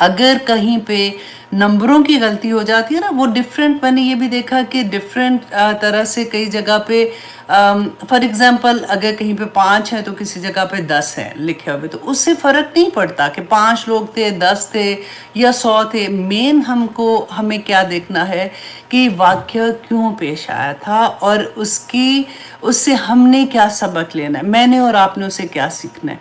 اگر کہیں پہ نمبروں کی غلطی ہو جاتی ہے نا، وہ ڈفرینٹ، میں نے یہ بھی دیکھا کہ ڈفرینٹ طرح سے کئی جگہ پہ فار ایگزامپل اگر کہیں پہ 5 ہیں تو کسی جگہ پہ 10 ہیں لکھے ہوئے، تو اس سے فرق نہیں پڑتا کہ 5 لوگ تھے، 10 تھے یا 100 تھے. مین ہمیں کیا دیکھنا ہے کہ واقعہ کیوں پیش آیا تھا اور اس سے ہم نے کیا سبق لینا ہے، میں نے اور آپ نے اسے کیا سیکھنا ہے.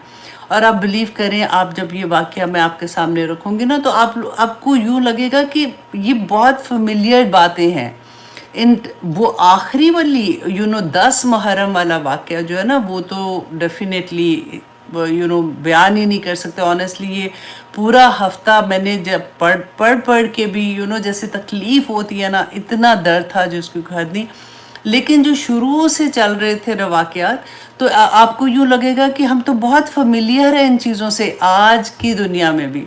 اور آپ بلیو کریں، آپ جب یہ واقعہ میں آپ کے سامنے رکھوں گی نا تو آپ کو یوں لگے گا کہ یہ بہت فیملیئر باتیں ہیں. وہ آخری والی 10 محرم والا واقعہ جو ہے نا، وہ تو ڈیفینیٹلی بیان ہی نہیں کر سکتے. آنیسٹلی یہ پورا ہفتہ میں نے جب پڑھ کے بھی جیسے تکلیف ہوتی ہے نا، اتنا درد تھا جو اس کی حد نہیں. لیکن جو شروع سے چل رہے تھے واقعات، تو آپ کو یوں لگے گا کہ ہم تو بہت فیملیئر ہیں ان چیزوں سے آج کی دنیا میں بھی.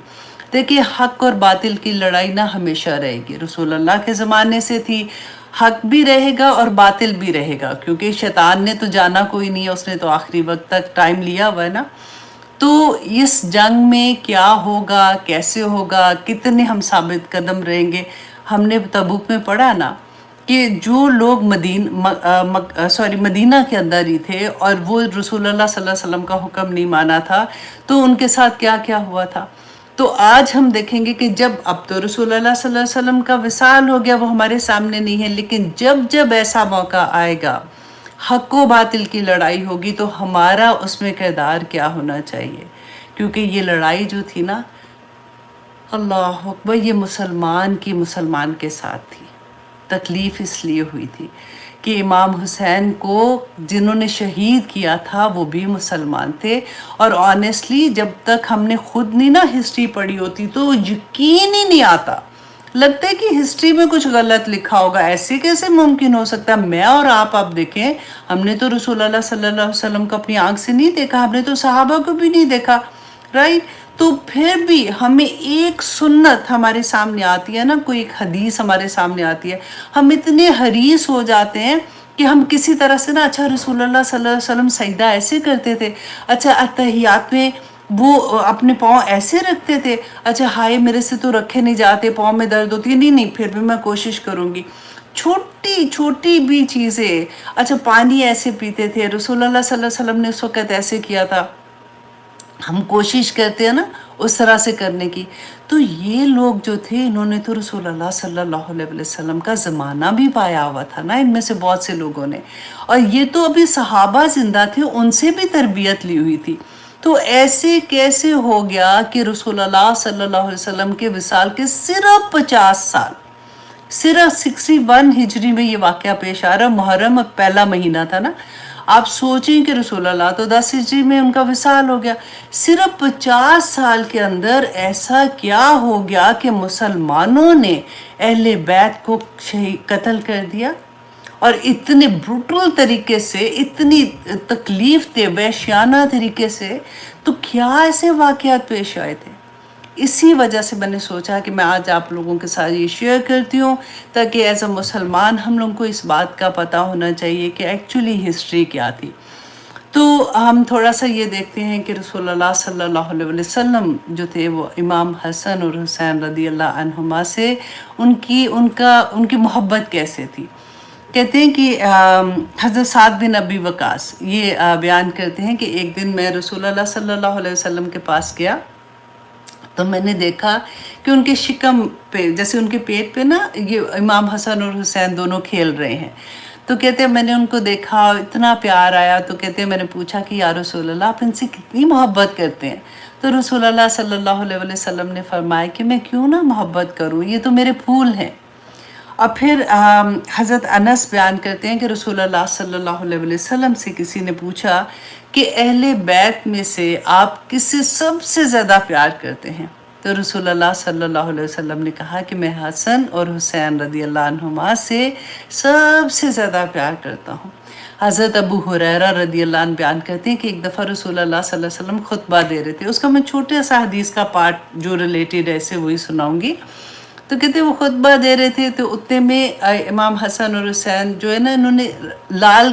دیکھیے، حق اور باطل کی لڑائی نہ ہمیشہ رہے گی. رسول اللہ کے زمانے سے تھی، حق بھی رہے گا اور باطل بھی رہے گا، کیونکہ شیطان نے تو جانا کوئی نہیں ہے، اس نے تو آخری وقت تک ٹائم لیا ہوا ہے نا. تو اس جنگ میں کیا ہوگا، کیسے ہوگا، کتنے ہم ثابت قدم رہیں گے. ہم نے تبوک میں پڑھا نا کہ جو لوگ مدینہ کے اندر ہی تھے اور وہ رسول اللہ صلی اللہ علیہ وسلم کا حکم نہیں مانا تھا، تو ان کے ساتھ کیا کیا ہوا تھا. تو آج ہم دیکھیں گے کہ جب اب تو رسول اللہ صلی اللہ علیہ وسلم کا وصال ہو گیا، وہ ہمارے سامنے نہیں ہے، لیکن جب ایسا موقع آئے گا، حق و باطل کی لڑائی ہوگی، تو ہمارا اس میں کردار کیا ہونا چاہیے. کیونکہ یہ لڑائی جو تھی نا، اللہ اکبر، یہ مسلمان کے ساتھ تھی. تکلیف اس لیے ہوئی تھی کہ امام حسین کو جنہوں نے شہید کیا تھا وہ بھی مسلمان تھے. اور آنیسٹلی جب تک ہم نے خود نہیں نا ہسٹری پڑھی ہوتی تو یقین ہی نہیں آتا، لگتا ہے کہ ہسٹری میں کچھ غلط لکھا ہوگا، ایسے کیسے ممکن ہو سکتا ہے. میں اور آپ دیکھیں، ہم نے تو رسول اللہ صلی اللہ علیہ وسلم کو اپنی آنکھ سے نہیں دیکھا، ہم نے تو صحابہ کو بھی نہیں دیکھا، رائٹ. تو پھر بھی ہمیں ایک سنت ہمارے سامنے آتی ہے نا، کوئی ایک حدیث ہمارے سامنے آتی ہے، ہم اتنے حریص ہو جاتے ہیں کہ ہم کسی طرح سے نا، اچھا رسول اللہ صلی اللہ علیہ وسلم سجدہ ایسے کرتے تھے، اچھا اتحیات میں وہ اپنے پاؤں ایسے رکھتے تھے، اچھا ہائے میرے سے تو رکھے نہیں جاتے، پاؤں میں درد ہوتی ہے، نہیں پھر بھی میں کوشش کروں گی. چھوٹی چھوٹی بھی چیزیں، اچھا پانی ایسے پیتے تھے، رسول اللہ صلی اللہ علیہ وسلم نے اس وقت ایسے کیا تھا، ہم کوشش کرتے ہیں نا اس طرح سے کرنے کی. تو یہ لوگ جو تھے، انہوں نے تو رسول اللہ صلی اللہ علیہ وسلم کا زمانہ بھی پایا ہوا تھا نا، ان میں سے بہت سے لوگوں نے. اور یہ تو ابھی صحابہ زندہ تھے، ان سے بھی تربیت لی ہوئی تھی. تو ایسے کیسے ہو گیا کہ رسول اللہ صلی اللہ علیہ وسلم کے وصال کے صرف 50 سال، صرف 61 ہجری میں یہ واقعہ پیش آ رہا. محرم پہلا مہینہ تھا نا، آپ سوچیں کہ رسول اللہ تو 10 ہجری میں ان کا وصال ہو گیا. صرف 50 سال کے اندر ایسا کیا ہو گیا کہ مسلمانوں نے اہل بیت کو قتل کر دیا، اور اتنے بروٹل طریقے سے، اتنی تکلیف دہ وحشیانہ طریقے سے. تو کیا ایسے واقعات پیش آئے تھے؟ اسی وجہ سے میں نے سوچا کہ میں آج آپ لوگوں کے ساتھ یہ شیئر کرتی ہوں، تاکہ ایز اے مسلمان ہم لوگوں کو اس بات کا پتہ ہونا چاہیے کہ ایکچولی ہسٹری کیا تھی. تو ہم تھوڑا سا یہ دیکھتے ہیں کہ رسول اللہ صلی اللہ علیہ وسلم جو تھے، وہ امام حسن اور حسین رضی اللہ عنہما سے ان کی محبت کیسے تھی. کہتے ہیں کہ حضرت سعد بن ابی وقاص یہ بیان کرتے ہیں کہ ایک دن میں رسول اللہ صلی اللہ علیہ وسلم کے پاس گیا، تو میں نے دیکھا کہ ان کے شکم پہ، جیسے ان کے پیٹ پہ نا، یہ امام حسن اور حسین دونوں کھیل رہے ہیں. تو کہتے ہیں میں نے ان کو دیکھا، اتنا پیار آیا. تو کہتے ہیں میں نے پوچھا کہ یا رسول اللہ، آپ ان سے کتنی محبت کرتے ہیں؟ تو رسول اللہ صلی اللہ علیہ وسلم نے فرمایا کہ میں کیوں نہ محبت کروں، یہ تو میرے پھول ہیں. اور پھر حضرت انس بیان کرتے ہیں کہ رسول اللہ صلی اللہ علیہ وسلم سے کسی نے پوچھا کہ اہل بیت میں سے آپ کس سے سب سے زیادہ پیار کرتے ہیں؟ تو رسول اللہ صلی اللہ علیہ وسلم نے کہا کہ میں حسن اور حسین رضی اللہ عنہما سے سب سے زیادہ پیار کرتا ہوں. حضرت ابو ہریرہ رضی اللہ عنہ بیان کرتے ہیں کہ ایک دفعہ رسول اللہ صلی اللہ علیہ وسلم خطبہ دے رہے تھے. اس کا میں چھوٹا سا حدیث کا پارٹ جو ریلیٹڈ ہے اسے وہی سناؤں گی. تو کہتے ہیں وہ خطبہ دے رہے تھے، تو اتنے میں امام حسن اور حسین جو ہے نا، انہوں نے لال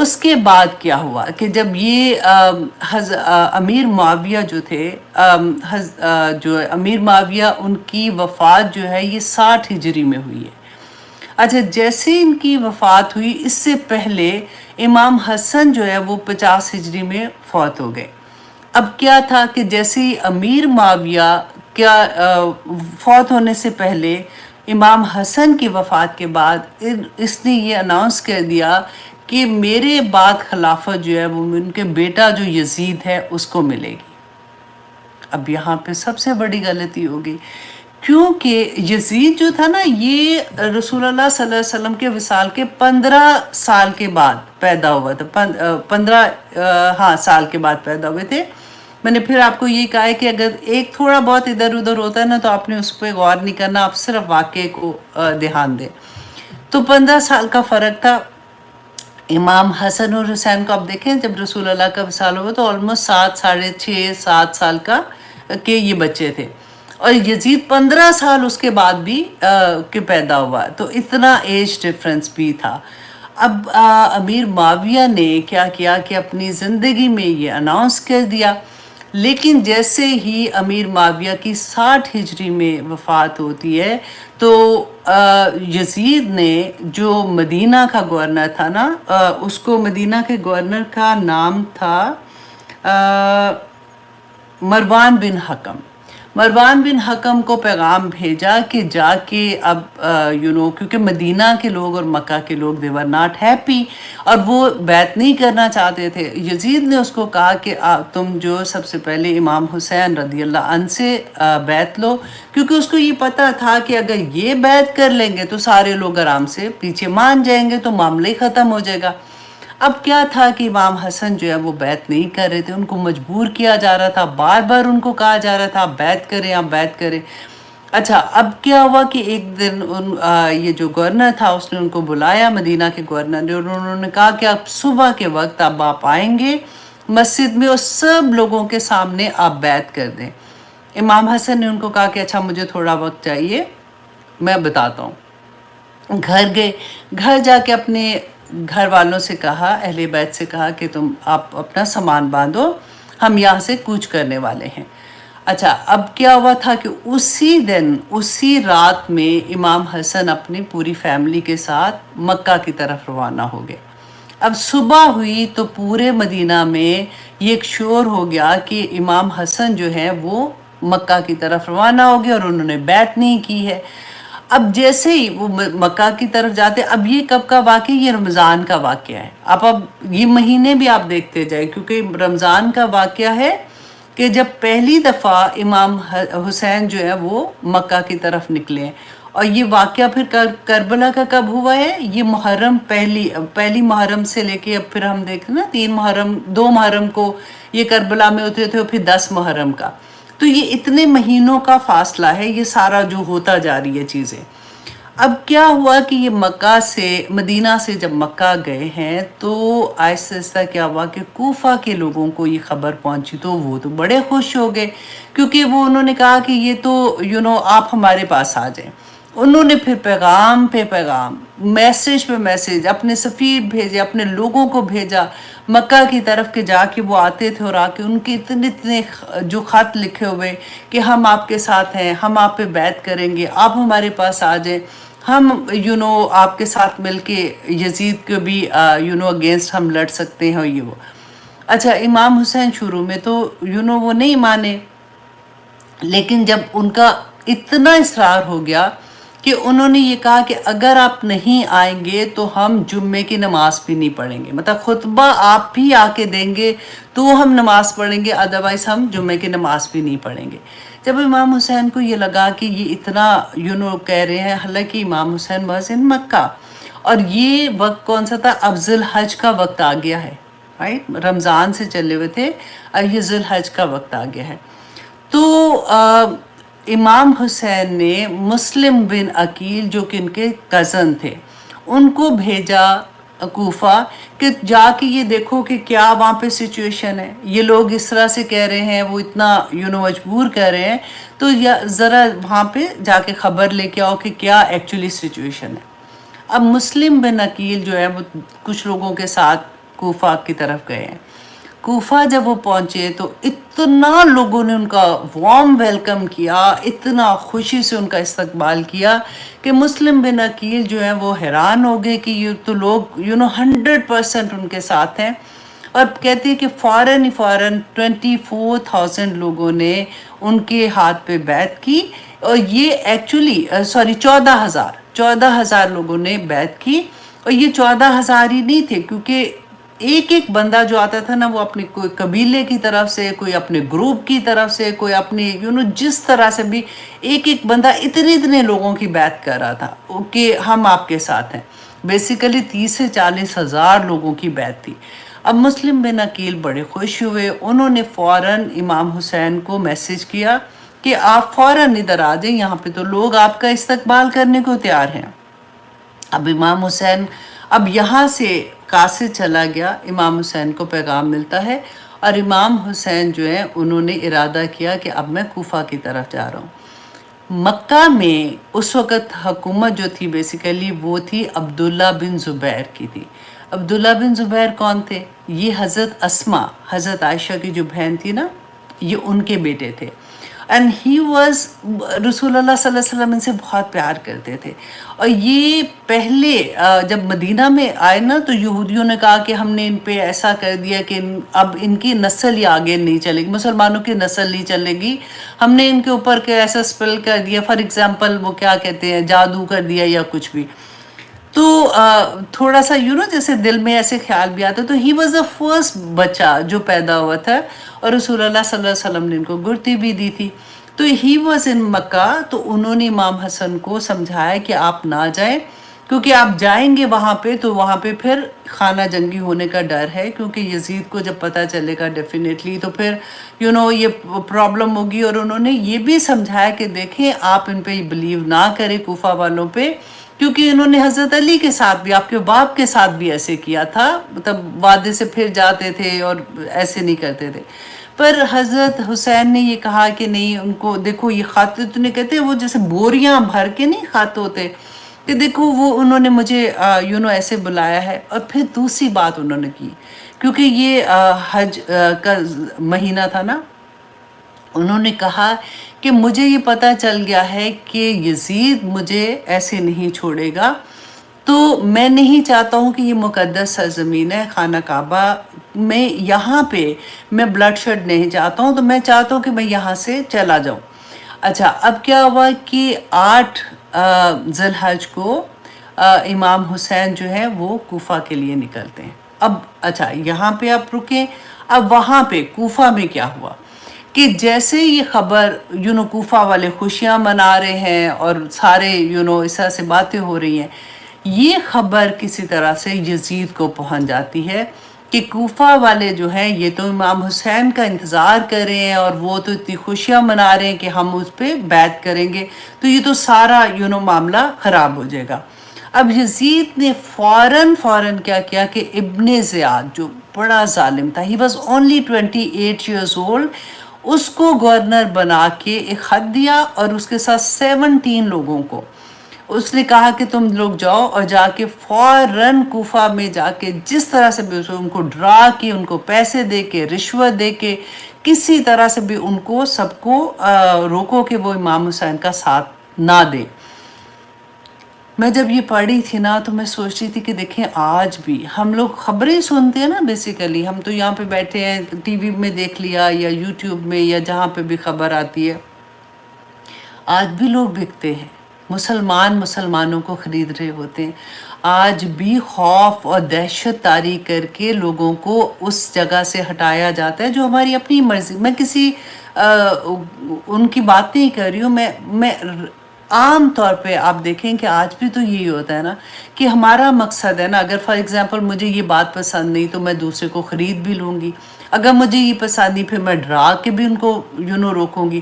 اس کے بعد کیا ہوا کہ جب یہ امیر معاویہ جو تھے، جو امیر معاویہ، ان کی وفات جو ہے یہ 60 ہجری میں ہوئی ہے۔ اچھا، جیسے ان کی وفات ہوئی اس سے پہلے امام حسن جو ہے وہ 50 ہجری میں فوت ہو گئے۔ اب کیا تھا کہ جیسے امیر معاویہ کیا فوت ہونے سے پہلے امام حسن کی وفات کے بعد اس نے یہ اناؤنس کر دیا کہ میرے بعد خلافت جو ہے وہ ان کے بیٹا جو یزید ہے اس کو ملے گی۔ اب یہاں پہ سب سے بڑی غلطی ہوگی، کیونکہ یزید جو تھا نا یہ رسول اللہ صلی اللہ علیہ وسلم کے وصال کے 15 سال کے بعد پیدا ہوا تھا، 15 سال کے بعد پیدا ہوئے تھے۔ میں نے پھر آپ کو یہ کہا ہے کہ اگر ایک تھوڑا بہت ادھر ادھر ہوتا ہے نا تو آپ نے اس پہ غور نہیں کرنا، آپ صرف واقعے کو دھیان دیں۔ تو 15 سال کا فرق تھا۔ امام حسن اور حسین کو آپ دیکھیں جب رسول اللہ کا وصال ہوا تو آلموسٹ 6.5 7 سال کے یہ بچے تھے، اور یزید 15 سال اس کے بعد بھی کہ پیدا ہوا، تو اتنا ایج ڈفرنس بھی تھا۔ اب امیر معاویہ نے کیا کیا کہ اپنی زندگی میں یہ اناؤنس کر دیا، لیکن جیسے ہی امیر معاویہ کی 60 ہجری میں وفات ہوتی ہے تو یزید نے جو مدینہ کا گورنر تھا نا، اس کو مدینہ کے گورنر کا نام تھا مروان بن حکم۔ مروان بن حکم کو پیغام بھیجا کہ جا کے اب کیونکہ مدینہ کے لوگ اور مکہ کے لوگ they were not happy اور وہ بیعت نہیں کرنا چاہتے تھے۔ یزید نے اس کو کہا کہ تم جو سب سے پہلے امام حسین رضی اللہ عنہ سے بیعت لو، کیونکہ اس کو یہ پتہ تھا کہ اگر یہ بیعت کر لیں گے تو سارے لوگ آرام سے پیچھے مان جائیں گے تو معاملہ ہی ختم ہو جائے گا۔ اب کیا تھا کہ امام حسن جو ہے وہ بیعت نہیں کر رہے تھے، ان کو مجبور کیا جا رہا تھا، بار بار ان کو کہا جا رہا تھا آپ بیعت کریں آپ بیعت کریں۔ اچھا، اب کیا ہوا کہ ایک دن یہ جو گورنر تھا اس نے ان کو بلایا، مدینہ کے گورنر نے، اور انہوں نے کہا کہ آپ صبح کے وقت اب آپ آئیں گے مسجد میں اور سب لوگوں کے سامنے آپ بیعت کر دیں۔ امام حسن نے ان کو کہا کہ اچھا مجھے تھوڑا وقت چاہیے، میں بتاتا ہوں۔ گھر گئے، گھر جا کے اپنے گھر والوں سے کہا، اہل بیت سے کہا کہ آپ اپنا سامان باندھو، ہم یہاں سے کوچ کرنے والے ہیں۔ اچھا، اب کیا ہوا تھا کہ اسی دن اسی رات میں امام حسن اپنی پوری فیملی کے ساتھ مکہ کی طرف روانہ ہو گئے۔ اب صبح ہوئی تو پورے مدینہ میں یہ ایک شور ہو گیا کہ امام حسن جو ہے وہ مکہ کی طرف روانہ ہو گئے اور انہوں نے بیعت نہیں کی ہے۔ اب جیسے ہی وہ مکہ کی طرف جاتے، اب یہ کب کا واقعہ؟ یہ رمضان کا واقعہ ہے۔ اب یہ مہینے بھی آپ دیکھتے جائیں، کیونکہ رمضان کا واقعہ ہے کہ جب پہلی دفعہ امام حسین جو ہے وہ مکہ کی طرف نکلے ہیں، اور یہ واقعہ پھر کربلا کا کب ہوا ہے؟ یہ محرم پہلی محرم سے لے کے اب پھر ہم دیکھیں نا 2 محرم کو یہ کربلا میں اترے تھے، اور پھر 10 محرم کا، تو یہ اتنے مہینوں کا فاصلہ ہے یہ سارا جو ہوتا جا رہی ہے چیزیں۔ اب کیا ہوا کہ یہ مدینہ سے جب مکہ گئے ہیں تو آہستہ آہستہ کیا ہوا کہ کوفہ کے لوگوں کو یہ خبر پہنچی تو وہ تو بڑے خوش ہو گئے، کیونکہ انہوں نے کہا کہ یہ تو آپ ہمارے پاس آ جائیں۔ انہوں نے پھر پیغام پہ پیغام، میسج پہ میسج، اپنے سفیر بھیجے، اپنے لوگوں کو بھیجا مکہ کی طرف کے جا کے وہ آتے تھے، اور آ کے ان کے اتنے جو خط لکھے ہوئے کہ ہم آپ کے ساتھ ہیں، ہم آپ پہ بیعت کریں گے، آپ ہمارے پاس آ جائیں، ہم آپ کے ساتھ مل کے یزید کو بھی اگینسٹ ہم لڑ سکتے ہیں، یہ وہ۔ اچھا، امام حسین شروع میں تو وہ نہیں مانے، لیکن جب ان کا اتنا اصرار ہو گیا کہ انہوں نے یہ کہا کہ اگر آپ نہیں آئیں گے تو ہم جمعے کی نماز بھی نہیں پڑھیں گے، مطلب خطبہ آپ بھی آ کے دیں گے تو ہم نماز پڑھیں گے، ادروائز ہم جمعے کی نماز بھی نہیں پڑھیں گے۔ جب امام حسین کو یہ لگا کہ یہ اتنا کہہ رہے ہیں، حالانکہ امام حسین محسن مکہ، اور یہ وقت کون سا تھا؟ اب ذی الحج کا وقت آ گیا ہے، رائٹ؟ رمضان سے چلے ہوئے تھے، اب یہ ذی الحج کا وقت آ گیا ہے۔ تو امام حسین نے مسلم بن عقیل جو کہ ان کے کزن تھے ان کو بھیجا کوفہ کہ جا کے یہ دیکھو کہ کیا وہاں پہ سچویشن ہے، یہ لوگ اس طرح سے کہہ رہے ہیں، وہ اتنا مجبور کر رہے ہیں، تو ذرا وہاں پہ جا کے خبر لے کے آؤ کہ کیا ایکچولی سچویشن ہے۔ اب مسلم بن عقیل جو ہے وہ کچھ لوگوں کے ساتھ کوفہ کی طرف گئے ہیں۔ کوفہ جب وہ پہنچے تو اتنا لوگوں نے ان کا وارم ویلکم کیا، اتنا خوشی سے ان کا استقبال کیا کہ مسلم بن عقیل جو ہیں وہ حیران ہو گئے کہ یہ تو لوگ 100% ان کے ساتھ ہیں، اور کہتے ہیں کہ فوراً 24,000 لوگوں نے ان کے ہاتھ پہ بیعت کی، اور یہ ایکچولی 14,000 لوگوں نے بیعت کی، اور یہ 14,000 ہی نہیں تھے، کیونکہ ایک ایک بندہ جو آتا تھا نا وہ اپنے کوئی قبیلے کی طرف سے، کوئی اپنے گروپ کی طرف سے، کوئی اپنے جس طرح سے بھی ایک ایک بندہ اتنے لوگوں کی بیعت کر رہا تھا کہ ہم آپ کے ساتھ ہیں۔ بیسیکلی 30 سے 40,000 لوگوں کی بیعت تھی۔ اب مسلم بن عقیل بڑے خوش ہوئے، انہوں نے فوراً امام حسین کو میسج کیا کہ آپ فوراً ادھر آ جائیں، یہاں پہ تو لوگ آپ کا استقبال کرنے کو تیار ہیں۔ اب امام حسین اب یہاں سے قاصد چلا گیا، امام حسین کو پیغام ملتا ہے، اور امام حسین جو ہیں انہوں نے ارادہ کیا کہ اب میں کوفہ کی طرف جا رہا ہوں۔ مکہ میں اس وقت حکومت جو تھی بیسیکلی وہ تھی عبداللہ بن زبیر کی تھی۔ عبداللہ بن زبیر کون تھے؟ یہ حضرت اسما، حضرت عائشہ کی جو بہن تھی نا، یہ ان کے بیٹے تھے، اینڈ ہی واز رسول اللہ صلی اللہ علیہ وسلم ان سے بہت پیار کرتے تھے۔ اور یہ پہلے جب مدینہ میں آئے نا تو یہودیوں نے کہا کہ ہم نے ان پہ ایسا کر دیا کہ اب ان کی نسل ہی آگے نہیں چلے گی، مسلمانوں کی نسل نہیں چلے گی، ہم نے ان کے اوپر ایسا سپل کر دیا، فار ایگزامپل وہ کیا کہتے ہیں، جادو کر دیا یا کچھ بھی۔ تو تھوڑا سا جیسے دل میں ایسے خیال بھی آتا، تو ہی واز دا فرسٹ بچہ جو پیدا ہوا تھا، اور رسول اللہ صلی اللہ علیہ وسلم نے ان کو گرتی بھی دی تھی۔ تو ہی واز ان مکہ، تو انہوں نے امام حسن کو سمجھایا کہ آپ نہ جائیں، کیونکہ آپ جائیں گے وہاں پہ تو وہاں پہ پھر خانہ جنگی ہونے کا ڈر ہے، کیونکہ یزید کو جب پتہ چلے گا ڈیفینیٹلی تو پھر یہ پرابلم ہوگی۔ اور انہوں نے یہ بھی سمجھایا کہ دیکھیں آپ ان پہ بلیو نہ کریں، کوفہ والوں پہ، کیونکہ انہوں نے حضرت علی کے ساتھ بھی، آپ کے باپ کے ساتھ بھی ایسے کیا تھا، مطلب وعدے سے پھر جاتے تھے اور ایسے نہیں کرتے تھے۔ پر حضرت حسین نے یہ کہا کہ نہیں، ان کو دیکھو یہ خط تو نہیں کہتے، وہ جیسے بوریاں بھر کے نہیں خط ہوتے، کہ دیکھو وہ انہوں نے مجھے ایسے بلایا ہے۔ اور پھر دوسری بات انہوں نے کی، کیونکہ یہ حج کا مہینہ تھا نا، انہوں نے کہا کہ مجھے یہ پتہ چل گیا ہے کہ یزید مجھے ایسے نہیں چھوڑے گا، تو میں نہیں چاہتا ہوں کہ یہ مقدس سرزمین ہے خانہ کعبہ میں، یہاں پہ میں بلڈ شیڈ نہیں چاہتا ہوں، تو میں چاہتا ہوں کہ میں یہاں سے چلا جاؤں۔ اچھا، اب کیا ہوا کہ 8 ذی الحج کو امام حسین جو ہے وہ کوفہ کے لیے نکلتے ہیں۔ اب اچھا یہاں پہ آپ رکیں، اب وہاں پہ کوفہ میں کیا ہوا کہ جیسے یہ خبر کوفہ والے خوشیاں منا رہے ہیں اور سارے اس طرح سے باتیں ہو رہی ہیں، یہ خبر کسی طرح سے یزید کو پہنچ جاتی ہے کہ کوفہ والے جو ہیں یہ تو امام حسین کا انتظار کر رہے ہیں، اور وہ تو اتنی خوشیاں منا رہے ہیں کہ ہم اس پہ بیعت کریں گے، تو یہ تو سارا معاملہ خراب ہو جائے گا۔ اب یزید نے فوراً کیا کیا کہ ابن زیاد جو بڑا ظالم تھا، he was only 28 years old, اس کو گورنر بنا کے ایک خط دیا، اور اس کے ساتھ 17 لوگوں کو اس نے کہا کہ تم لوگ جاؤ اور جا کے فوراً کوفہ میں جا کے جس طرح سے بھی ان کو ڈرا کے، ان کو پیسے دے کے، رشوت دے کے، کسی طرح سے بھی ان کو سب کو روکو کہ وہ امام حسین کا ساتھ نہ دے۔ میں جب یہ پڑھی تھی نا تو میں سوچ رہی تھی کہ دیکھیں آج بھی ہم لوگ خبریں سنتے ہیں نا، بیسیکلی ہم تو یہاں پہ بیٹھے ہیں، ٹی وی میں دیکھ لیا یا یوٹیوب میں یا جہاں پہ بھی خبر آتی ہے، آج بھی لوگ بکتے ہیں، مسلمانوں کو خرید رہے ہوتے ہیں، آج بھی خوف اور دہشت طاری کر کے لوگوں کو اس جگہ سے ہٹایا جاتا ہے جو ہماری اپنی مرضی۔ میں کسی ان کی بات نہیں کر رہی ہوں، میں عام طور پہ آپ دیکھیں کہ آج بھی تو یہی ہوتا ہے نا کہ ہمارا مقصد ہے نا، اگر فار ایگزامپل مجھے یہ بات پسند نہیں تو میں دوسرے کو خرید بھی لوں گی، اگر مجھے یہ پسند نہیں پھر میں ڈرا کے بھی ان کو روکوں گی،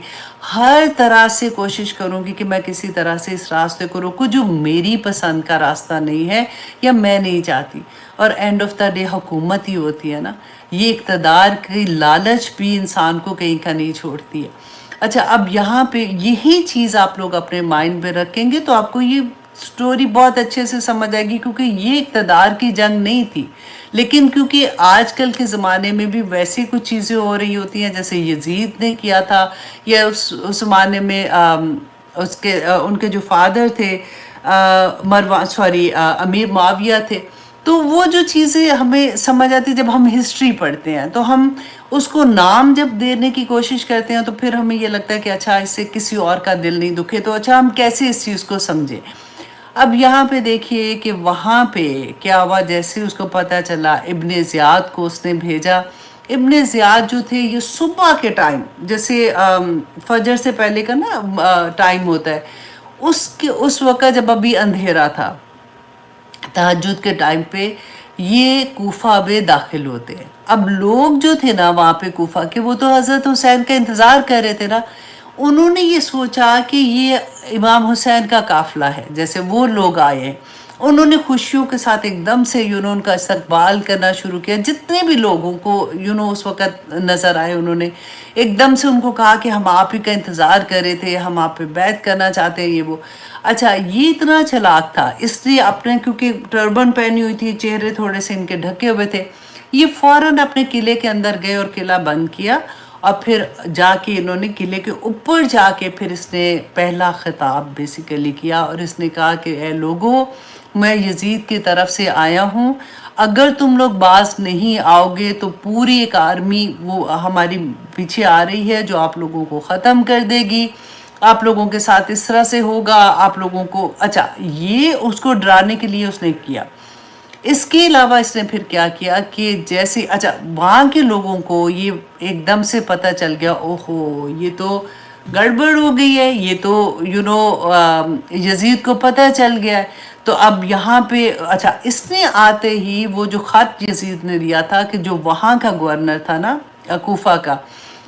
ہر طرح سے کوشش کروں گی کہ میں کسی طرح سے اس راستے کو روکوں جو میری پسند کا راستہ نہیں ہے یا میں نہیں چاہتی۔ اور اینڈ آف دا ڈے حکومت ہی ہوتی ہے نا، یہ اقتدار کی لالچ بھی انسان کو کہیں کا نہیں چھوڑتی ہے۔ اچھا، اب یہاں پہ یہی چیز آپ لوگ اپنے مائنڈ میں رکھیں گے تو آپ کو یہ سٹوری بہت اچھے سے سمجھ آئے گی، کیونکہ یہ اقتدار کی جنگ نہیں تھی، لیکن کیونکہ آج کل کے زمانے میں بھی ویسی کچھ چیزیں ہو رہی ہوتی ہیں جیسے یزید نے کیا تھا، یا اس زمانے میں ان کے جو فادر تھے امیر معاویہ تھے، تو وہ جو چیزیں ہمیں سمجھ آتی جب ہم ہسٹری پڑھتے ہیں، تو ہم اس کو نام جب دینے کی کوشش کرتے ہیں تو پھر ہمیں یہ لگتا ہے کہ اچھا اس سے کسی اور کا دل نہیں دکھے، تو اچھا ہم کیسے اس چیز کو سمجھیں۔ اب یہاں پہ دیکھیے کہ وہاں پہ کیا ہوا، جیسے اس کو پتہ چلا ابن زیاد کو اس نے بھیجا۔ ابن زیاد جو تھے یہ صبح کے ٹائم، جیسے فجر سے پہلے کا نا ٹائم ہوتا ہے، اس وقت جب ابھی اندھیرا تھا، تہجد کے ٹائم پہ یہ کوفہ میں داخل ہوتے ہیں۔ اب لوگ جو تھے نا وہاں پہ کوفہ کے، وہ تو حضرت حسین کا انتظار کر رہے تھے نا، انہوں نے یہ سوچا کہ یہ امام حسین کا قافلہ ہے، جیسے وہ لوگ آئے ہیں، انہوں نے خوشیوں کے ساتھ ایک دم سے ان کا استقبال کرنا شروع کیا۔ جتنے بھی لوگوں کو اس وقت نظر آئے، انہوں نے ایک دم سے ان کو کہا کہ ہم آپ ہی کا انتظار کر رہے تھے، ہم آپ پہ بیعت کرنا چاہتے ہیں، یہ وہ۔ اچھا یہ اتنا چلاک تھا، اس لیے اپنے کیونکہ ٹربن پہنی ہوئی تھی، چہرے تھوڑے سے ان کے ڈھکے ہوئے تھے، یہ فوراً اپنے قلعے کے اندر گئے اور قلعہ بند کیا، اور پھر جا کے انہوں نے قلعے کے اوپر جا کے پھر اس نے پہلا خطاب بیسیکلی کیا، اور اس نے کہا کہ اے لوگو، میں یزید کی طرف سے آیا ہوں، اگر تم لوگ باز نہیں آؤ گے تو پوری ایک آرمی وہ ہماری پیچھے آ رہی ہے جو آپ لوگوں کو ختم کر دے گی، آپ لوگوں کے ساتھ اس طرح سے ہوگا، آپ لوگوں کو۔ اچھا یہ اس کو ڈرانے کے لیے اس نے کیا۔ اس کے علاوہ اس نے پھر کیا کیا کہ جیسے اچھا وہاں کے لوگوں کو یہ ایک دم سے پتہ چل گیا، اوہو یہ تو گڑبڑ ہو گئی ہے، یہ تو یزید کو پتہ چل گیا ہے۔ تو اب یہاں پہ اچھا اس نے آتے ہی وہ جو خط یزید نے دیا تھا، کہ جو وہاں کا گورنر تھا نا کوفہ کا،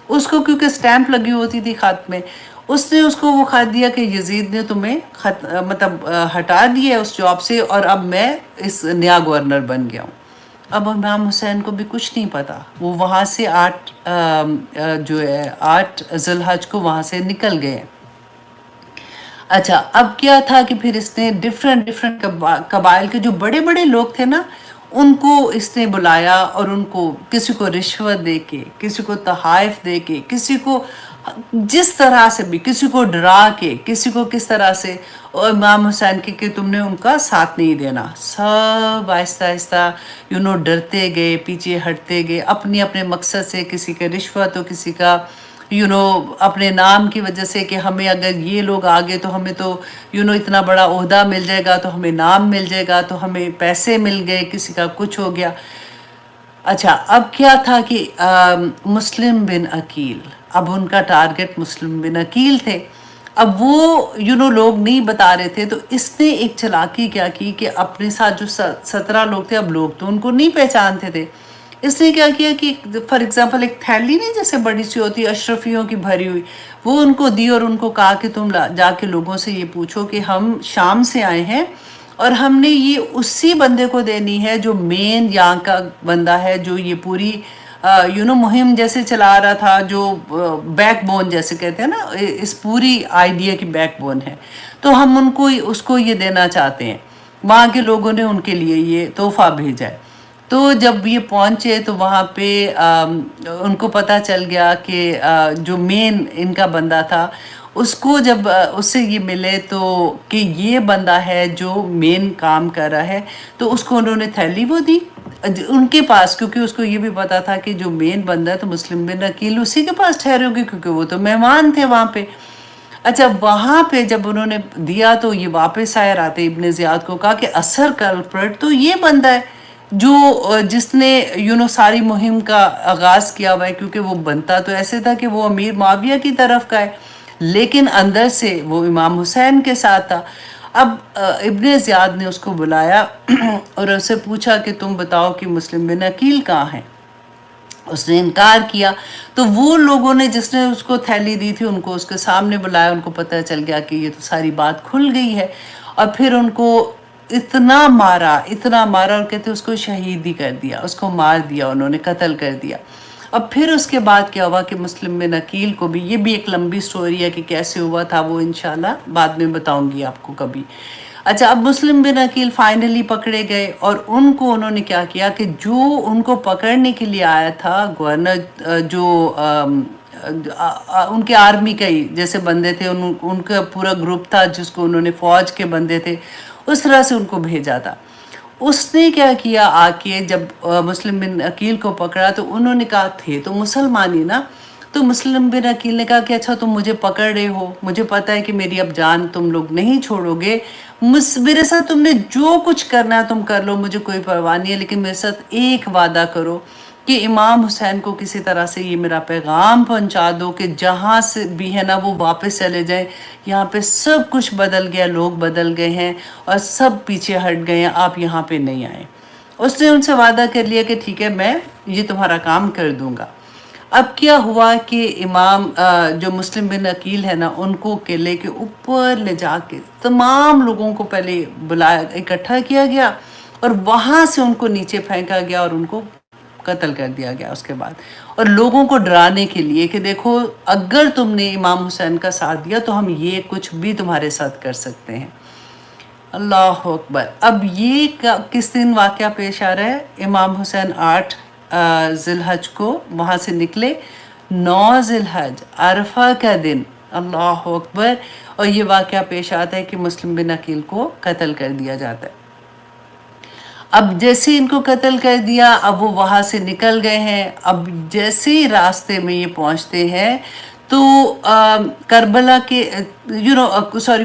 اس کو کیونکہ سٹیمپ لگی ہوتی تھی خط میں، اس نے اس کو وہ خط دیا کہ یزید نے تمہیں مطلب ہٹا دیا اس جاب سے، اور اب میں اس نیا گورنر بن گیا ہوں۔ اب امام حسین کو بھی کچھ نہیں پتا، وہ وہاں سے 8 ذی الحج کو وہاں سے نکل گئے۔ اچھا اب کیا تھا کہ پھر اس نے ڈیفرنٹ قبائل کے جو بڑے بڑے لوگ تھے نا، ان کو اس نے بلایا، اور ان کو کسی کو رشوت دے کے، کسی کو تحائف دے کے، کسی کو جس طرح سے بھی، کسی کو ڈرا کے، کسی کو کس طرح سے، اور امام حسین کے کہ تم نے ان کا ساتھ نہیں دینا، سب آہستہ آہستہ ڈرتے گئے، پیچھے ہٹتے گئے اپنے اپنے مقصد سے، کسی کا رشوت تو کسی کا اپنے نام کی وجہ سے کہ ہمیں اگر یہ لوگ آگے تو ہمیں تو اتنا بڑا عہدہ مل جائے گا، تو ہمیں نام مل جائے گا، تو ہمیں پیسے مل گئے، کسی کا کچھ ہو گیا۔ اچھا اب کیا تھا کہ مسلم بن عقیل، اب ان کا ٹارگٹ مسلم بن عقیل تھے۔ اب وہ لوگ نہیں بتا رہے تھے، تو اس نے ایک چلاکی کیا کی کہ اپنے ساتھ جو 17 لوگ تھے، اب لوگ تو ان کو نہیں پہچانتے تھے، اس نے کیا کیا کہ فار ایگزامپل ایک تھیلی نہیں جیسے بڑی سی ہوتی ہے اشرفیوں کی بھری ہوئی، وہ ان کو دی، اور ان کو کہا کہ تم جا کے لوگوں سے یہ پوچھو کہ ہم شام سے آئے ہیں، اور ہم نے یہ اسی بندے کو دینی ہے جو مین یہاں کا بندہ ہے، جو یہ پوری مہم جیسے چلا رہا تھا، جو بیک بون جیسے کہتے ہیں نا، اس پوری آئیڈیا کی بیک بون ہے، تو ہم اس کو یہ دینا چاہتے ہیں۔ وہاں کے لوگوں نے ان کے لیے یہ تحفہ بھیجا ہے۔ تو جب یہ پہنچے تو وہاں پہ ان کو پتہ چل گیا کہ جو مین ان کا بندہ تھا، اس کو جب اس سے یہ ملے تو کہ یہ بندہ ہے جو مین کام کر رہا ہے، تو اس کو انہوں نے تھیلی وہ دی ان کے پاس، کیونکہ اس کو یہ بھی پتا تھا کہ جو مین بندہ ہے تو مسلم بن عقیل اسی کے پاس ٹھہرے ہوگی، کیونکہ وہ تو مہمان تھے وہاں پہ۔ اچھا وہاں پہ جب انہوں نے دیا تو یہ واپس آئے، راتے ابن زیاد کو کہا کہ اثر کلپریٹ تو یہ بندہ ہے جو جس نے ساری مہم کا آغاز کیا ہوا ہے، کیونکہ وہ بنتا تو ایسے تھا کہ وہ امیر معاویہ کی طرف کا ہے، لیکن اندر سے وہ امام حسین کے ساتھ تھا۔ اب ابن زیاد نے اس کو بلایا اور اس سے پوچھا کہ تم بتاؤ کہ مسلم بن عقیل کہاں ہیں؟ اس نے انکار کیا، تو وہ لوگوں نے جس نے اس کو تھیلی دی تھی ان کو اس کے سامنے بلایا، ان کو پتہ چل گیا کہ یہ تو ساری بات کھل گئی ہے، اور پھر ان کو اتنا مارا اور کہتے اس کو شہید ہی کر دیا، اس کو مار دیا، انہوں نے قتل کر دیا۔ اب پھر اس کے بعد کیا ہوا کہ مسلم بن عقیل کو بھی، یہ بھی ایک لمبی سٹوری ہے کہ کیسے ہوا تھا، وہ انشاءاللہ بعد میں بتاؤں گی آپ کو کبھی۔ اچھا، اب مسلم بن عقیل فائنلی پکڑے گئے، اور ان کو انہوں نے کیا کیا کہ جو ان کو پکڑنے کے لیے آیا تھا گورنر، جو ان کے آرمی کا ہی جیسے بندے تھے، ان کا پورا گروپ تھا جس کو انہوں نے فوج کے بندے تھے، اس طرح سے ان کو بھیجا تھا۔ اس نے کیا کیا، آ کے جب مسلم بن عقیل کو پکڑا تو انہوں نے کہا، تھے تو مسلمان ہی نا، تو مسلم بن عقیل نے کہا کہ اچھا تم مجھے پکڑ رہے ہو، مجھے پتا ہے کہ میری اب جان تم لوگ نہیں چھوڑو گے، میرے ساتھ تم نے جو کچھ کرنا ہے تم کر لو، مجھے کوئی پرواہ نہیں ہے، لیکن میرے ساتھ ایک وعدہ کرو کہ امام حسین کو کسی طرح سے یہ میرا پیغام پہنچا دو کہ جہاں سے بھی ہے نا وہ واپس چلے جائیں، یہاں پہ سب کچھ بدل گیا، لوگ بدل گئے ہیں اور سب پیچھے ہٹ گئے ہیں، آپ یہاں پہ نہیں آئیں۔ اس نے ان سے وعدہ کر لیا کہ ٹھیک ہے، میں یہ تمہارا کام کر دوں گا۔ اب کیا ہوا کہ امام جو مسلم بن عقیل ہے نا، ان کو قلعے کے اوپر لے جا کے تمام لوگوں کو پہلے بلایا، اکٹھا کیا گیا، اور وہاں سے ان کو نیچے پھینکا گیا اور ان کو قتل کر دیا گیا اس کے بعد، اور لوگوں کو ڈرانے کے لیے کہ دیکھو اگر تم نے امام حسین کا ساتھ دیا تو ہم یہ کچھ بھی تمہارے ساتھ کر سکتے ہیں۔ اللہ اکبر۔ اب یہ کس دن واقعہ پیش آ رہا ہے؟ امام حسین 8 ذی الحج کو وہاں سے نکلے، 9 ذی الحج عرفہ کا دن، اللہ اکبر، اور یہ واقعہ پیش آتا ہے کہ مسلم بن عقیل کو قتل کر دیا جاتا ہے۔ اب جیسے ان کو قتل کر دیا، اب وہ وہاں سے نکل گئے ہیں، اب جیسے ہی راستے میں یہ پہنچتے ہیں تو کربلا کے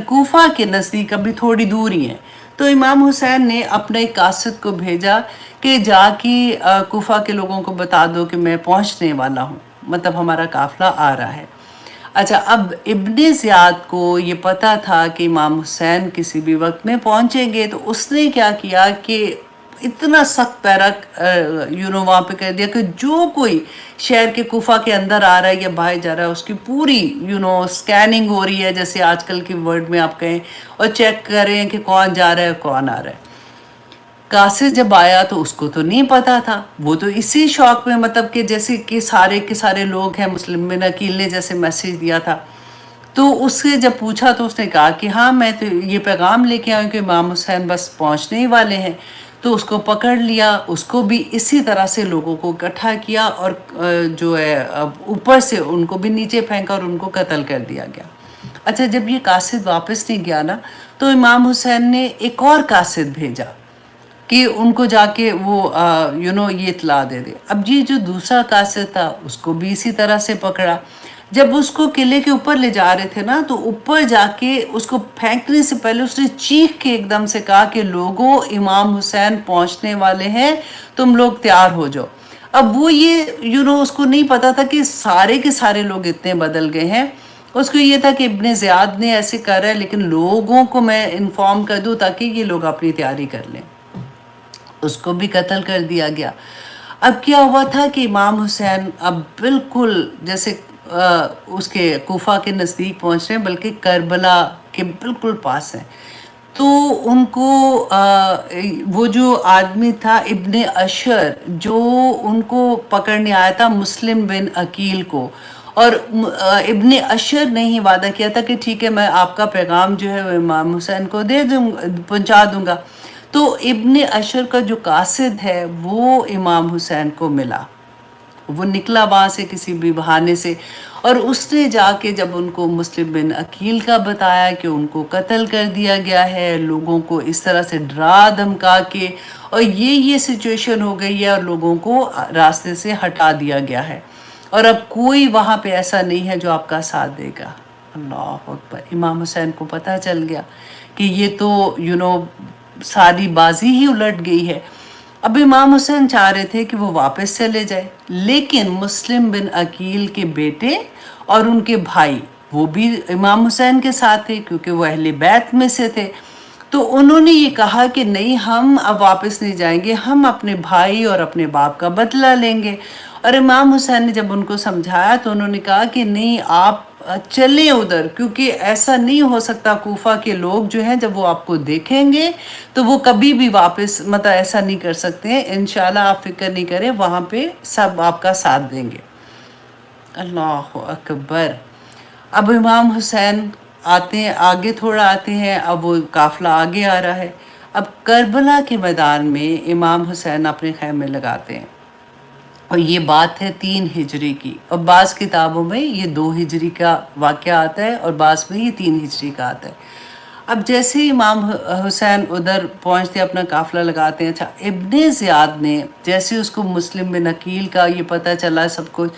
کوفہ کے نزدیک ابھی تھوڑی دور ہی ہیں، تو امام حسین نے اپنے ایک قاصد کو بھیجا کہ جا کے کوفہ کے لوگوں کو بتا دو کہ میں پہنچنے والا ہوں، مطلب ہمارا قافلہ آ رہا ہے۔ اچھا، اب ابن زیاد کو یہ پتا تھا کہ امام حسین کسی بھی وقت میں پہنچیں گے، تو اس نے کیا کیا کہ اتنا سخت پیرا وہاں پہ کر دیا کہ جو کوئی شہر کے کوفہ کے اندر آ رہا ہے یا باہر جا رہا ہے، اس کی پوری سکیننگ ہو رہی ہے، جیسے آج کل کی ورڈ میں آپ کہیں، اور چیک کر رہے ہیں کہ کون جا رہا ہے کون آ رہا ہے۔ قاصد جب آیا تو اس کو تو نہیں پتا تھا، وہ تو اسی شوق میں، مطلب کہ جیسے کہ سارے کے سارے لوگ ہیں، مسلم بن عقیل نے جیسے میسیج دیا تھا، تو اس سے جب پوچھا تو اس نے کہا کہ ہاں میں تو یہ پیغام لے کے آیا ہوں کہ امام حسین بس پہنچنے ہی والے ہیں۔ تو اس کو پکڑ لیا، اس کو بھی اسی طرح سے لوگوں کو اکٹھا کیا، اور جو ہے اوپر سے ان کو بھی نیچے پھینکا اور ان کو قتل کر دیا گیا۔ اچھا، جب یہ قاصد واپس نہیں گیا نا، تو امام حسین نے ایک اور قاصد بھیجا کہ ان کو جا کے وہ یہ اطلاع دے دے۔ اب یہ جو دوسرا قاصد تھا اس کو بھی اسی طرح سے پکڑا۔ جب اس کو قلعے کے اوپر لے جا رہے تھے نا، تو اوپر جا کے اس کو پھینکنے سے پہلے اس نے چیخ کے ایک دم سے کہا کہ لوگوں، امام حسین پہنچنے والے ہیں، تم لوگ تیار ہو جاؤ۔ اب وہ یہ اس کو نہیں پتا تھا کہ سارے کے سارے لوگ اتنے بدل گئے ہیں، اس کو یہ تھا کہ ابن زیاد نے ایسے کر رہا ہے، لیکن لوگوں کو میں انفارم کر دوں تاکہ یہ لوگ اپنی تیاری کر لیں۔ اس کو بھی قتل کر دیا گیا۔ اب کیا ہوا تھا کہ امام حسین اب بالکل جیسے اس کے کوفہ کے نزدیک پہنچ رہے ہیں، بلکہ کربلا کے بالکل پاس ہیں، تو ان کو وہ جو آدمی تھا ابن اشر، جو ان کو پکڑنے آیا تھا مسلم بن عقیل کو، اور ابن اشر نے ہی وعدہ کیا تھا کہ ٹھیک ہے میں آپ کا پیغام جو ہے وہ امام حسین کو پہنچا دوں گا۔ تو ابن اشر کا جو قاصد ہے وہ امام حسین کو ملا، وہ نکلا وہاں سے کسی بھی بہانے سے، اور اس نے جا کے جب ان کو مسلم بن عقیل کا بتایا کہ ان کو قتل کر دیا گیا ہے، لوگوں کو اس طرح سے ڈرا دھمکا کے، اور یہ سچویشن ہو گئی ہے، اور لوگوں کو راستے سے ہٹا دیا گیا ہے، اور اب کوئی وہاں پہ ایسا نہیں ہے جو آپ کا ساتھ دے گا۔ اللہ اکبر۔ امام حسین کو پتہ چل گیا کہ یہ تو ساری بازی ہی الٹ گئی ہے۔ اب امام حسین چاہ رہے تھے کہ وہ واپس چلے جائے، لیکن مسلم بن عقیل کے بیٹے اور ان کے بھائی وہ بھی امام حسین کے ساتھ تھے، کیونکہ وہ اہل بیت میں سے تھے، تو انہوں نے یہ کہا کہ نہیں، ہم اب واپس نہیں جائیں گے، ہم اپنے بھائی اور اپنے باپ کا بدلہ لیں گے۔ اور امام حسین نے جب ان کو سمجھایا تو انہوں نے کہا کہ نہیں، آپ چلیں ادھر، کیونکہ ایسا نہیں ہو سکتا کوفہ کے لوگ جو ہیں جب وہ آپ کو دیکھیں گے تو وہ کبھی بھی واپس مطلب ایسا نہیں کر سکتے ہیں. انشاءاللہ آپ فکر نہیں کریں، وہاں پہ سب آپ کا ساتھ دیں گے. اللہ اکبر. اب امام حسین آتے ہیں، آگے تھوڑا آتے ہیں، اب وہ قافلہ آگے آ رہا ہے. اب کربلا کے میدان میں امام حسین اپنے خیمے لگاتے ہیں، اور یہ بات ہے 3 ہجری کی، اور بعض کتابوں میں یہ 2 ہجری کا واقعہ آتا ہے اور بعض میں یہ 3 ہجری کا آتا ہے. اب جیسے ہی امام حسین ادھر پہنچتے اپنا قافلہ لگاتے ہیں. اچھا، ابن زیاد نے جیسے اس کو مسلم بن عقیل کا یہ پتہ چلا سب کچھ،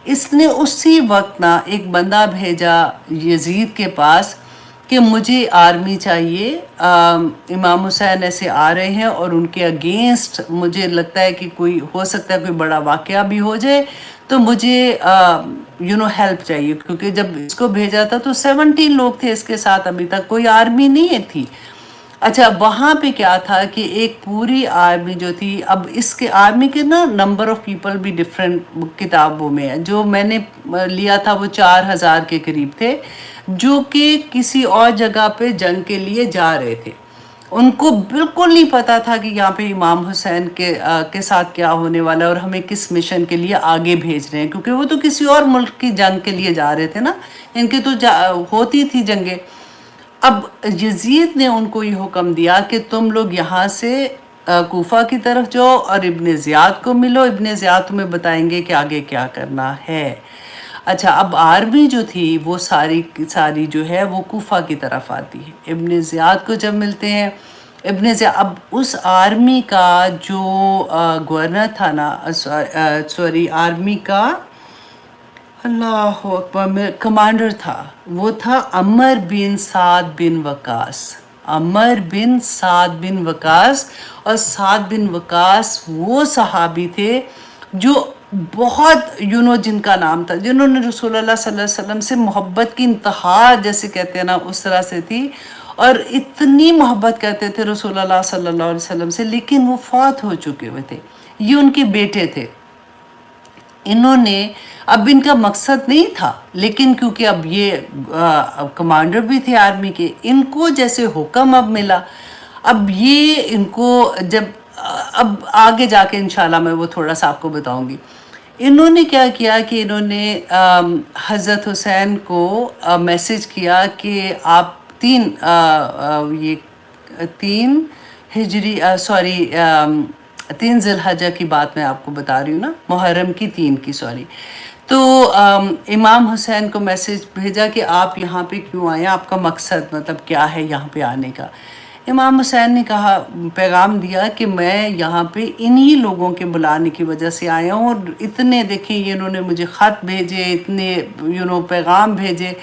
اس نے اسی وقت نا ایک بندہ بھیجا یزید کے پاس کہ مجھے آرمی چاہیے، امام حسین ایسے آ رہے ہیں اور ان کے اگینسٹ مجھے لگتا ہے کہ کوئی ہو سکتا ہے کوئی بڑا واقعہ بھی ہو جائے، تو مجھے ہیلپ چاہیے. کیونکہ جب اس کو بھیجا تھا تو 17 لوگ تھے اس کے ساتھ، ابھی تک کوئی آرمی نہیں تھی. اچھا، وہاں پہ کیا تھا کہ ایک پوری آرمی جو تھی، اب اس کے آرمی کے نا نمبر آف پیپل بھی ڈفرینٹ کتابوں میں ہے. جو میں نے لیا تھا وہ 4000 کے قریب تھے، جو کہ کسی اور جگہ پہ جنگ کے لیے جا رہے تھے. ان کو بالکل نہیں پتا تھا کہ یہاں پہ امام حسین کے ساتھ کیا ہونے والا ہے اور ہمیں کس مشن کے لیے آگے بھیج رہے ہیں، کیونکہ وہ تو کسی اور ملک کی جنگ کے لیے جا رہے تھے نا، ان کی تو ہوتی تھی جنگیں. اب یزید نے ان کو یہ حکم دیا کہ تم لوگ یہاں سے کوفہ کی طرف جاؤ اور ابن زیاد کو ملو، ابن زیاد تمہیں بتائیں گے کہ آگے کیا کرنا ہے. اچھا، اب آرمی جو تھی وہ ساری جو ہے وہ کوفہ کی طرف آتی ہے. ابن زیاد کو جب ملتے ہیں، ابن زیاد اب اس آرمی کا جو گورنر تھا نا، سوری آرمی کا اللہ اکبر کمانڈر تھا، وہ تھا عمر بن سعد بن وقاص. عمر بن سعد بن وقاص. اور سعد بن وقاص وہ صحابی تھے جو بہت جن کا نام تھا، جنہوں نے رسول اللہ صلی اللہ علیہ وسلم سے محبت کی انتہا جیسے کہتے ہیں نا اس طرح سے تھی، اور اتنی محبت کرتے تھے رسول اللہ صلی اللہ علیہ وسلم سے. لیکن وہ فوت ہو چکے ہوئے تھے. یہ ان کے بیٹے تھے. انہوں نے اب ان کا مقصد نہیں تھا، لیکن کیونکہ اب یہ کمانڈر بھی تھے آرمی کے، ان کو جیسے حکم اب ملا، اب یہ ان کو جب اب آگے جا کے انشاءاللہ میں وہ تھوڑا سا آپ کو بتاؤں گی. انہوں نے کیا کیا کہ انہوں نے حضرت حسین کو میسج کیا کہ آپ 3 ہجری 3 ذی الحجہ کی بات میں آپ کو بتا رہی ہوں نا، محرم کی 3 کی سوری. تو امام حسین کو میسج بھیجا کہ آپ یہاں پہ کیوں آئے، آپ کا مقصد مطلب کیا ہے یہاں پہ آنے کا. امام حسین نے کہا، پیغام دیا کہ میں یہاں پہ انہی لوگوں کے بلانے کی وجہ سے آیا ہوں، اور اتنے دیکھیں یہ انہوں نے مجھے خط بھیجے، اتنے پیغام بھیجے،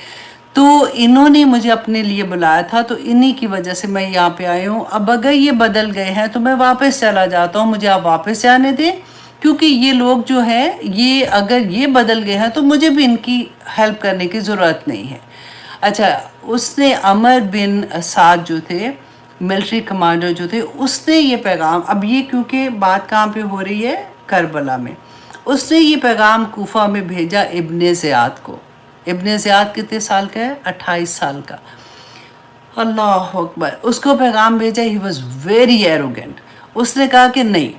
تو انہوں نے مجھے اپنے لیے بلایا تھا، تو انہی کی وجہ سے میں یہاں پہ آئی ہوں. اب اگر یہ بدل گئے ہیں تو میں واپس چلا جاتا ہوں، مجھے آپ واپس جانے دیں، کیونکہ یہ لوگ جو ہیں یہ اگر یہ بدل گئے ہیں تو مجھے بھی ان کی ہیلپ کرنے کی ضرورت نہیں ہے. اچھا، اس نے عمر بن سعد جو تھے ملٹری کمانڈر جو تھے، اس نے یہ پیغام، اب یہ کیونکہ بات کہاں پہ ہو رہی ہے، کربلا میں، اس نے یہ پیغام کوفہ میں بھیجا ابن زیاد کو. ابن زیاد کتنے سال کا ہے؟ 28 سال کا. اللہ اکبر. اس کو پیغام بھیجا. He was very arrogant. اس نے کہا کہ نہیں،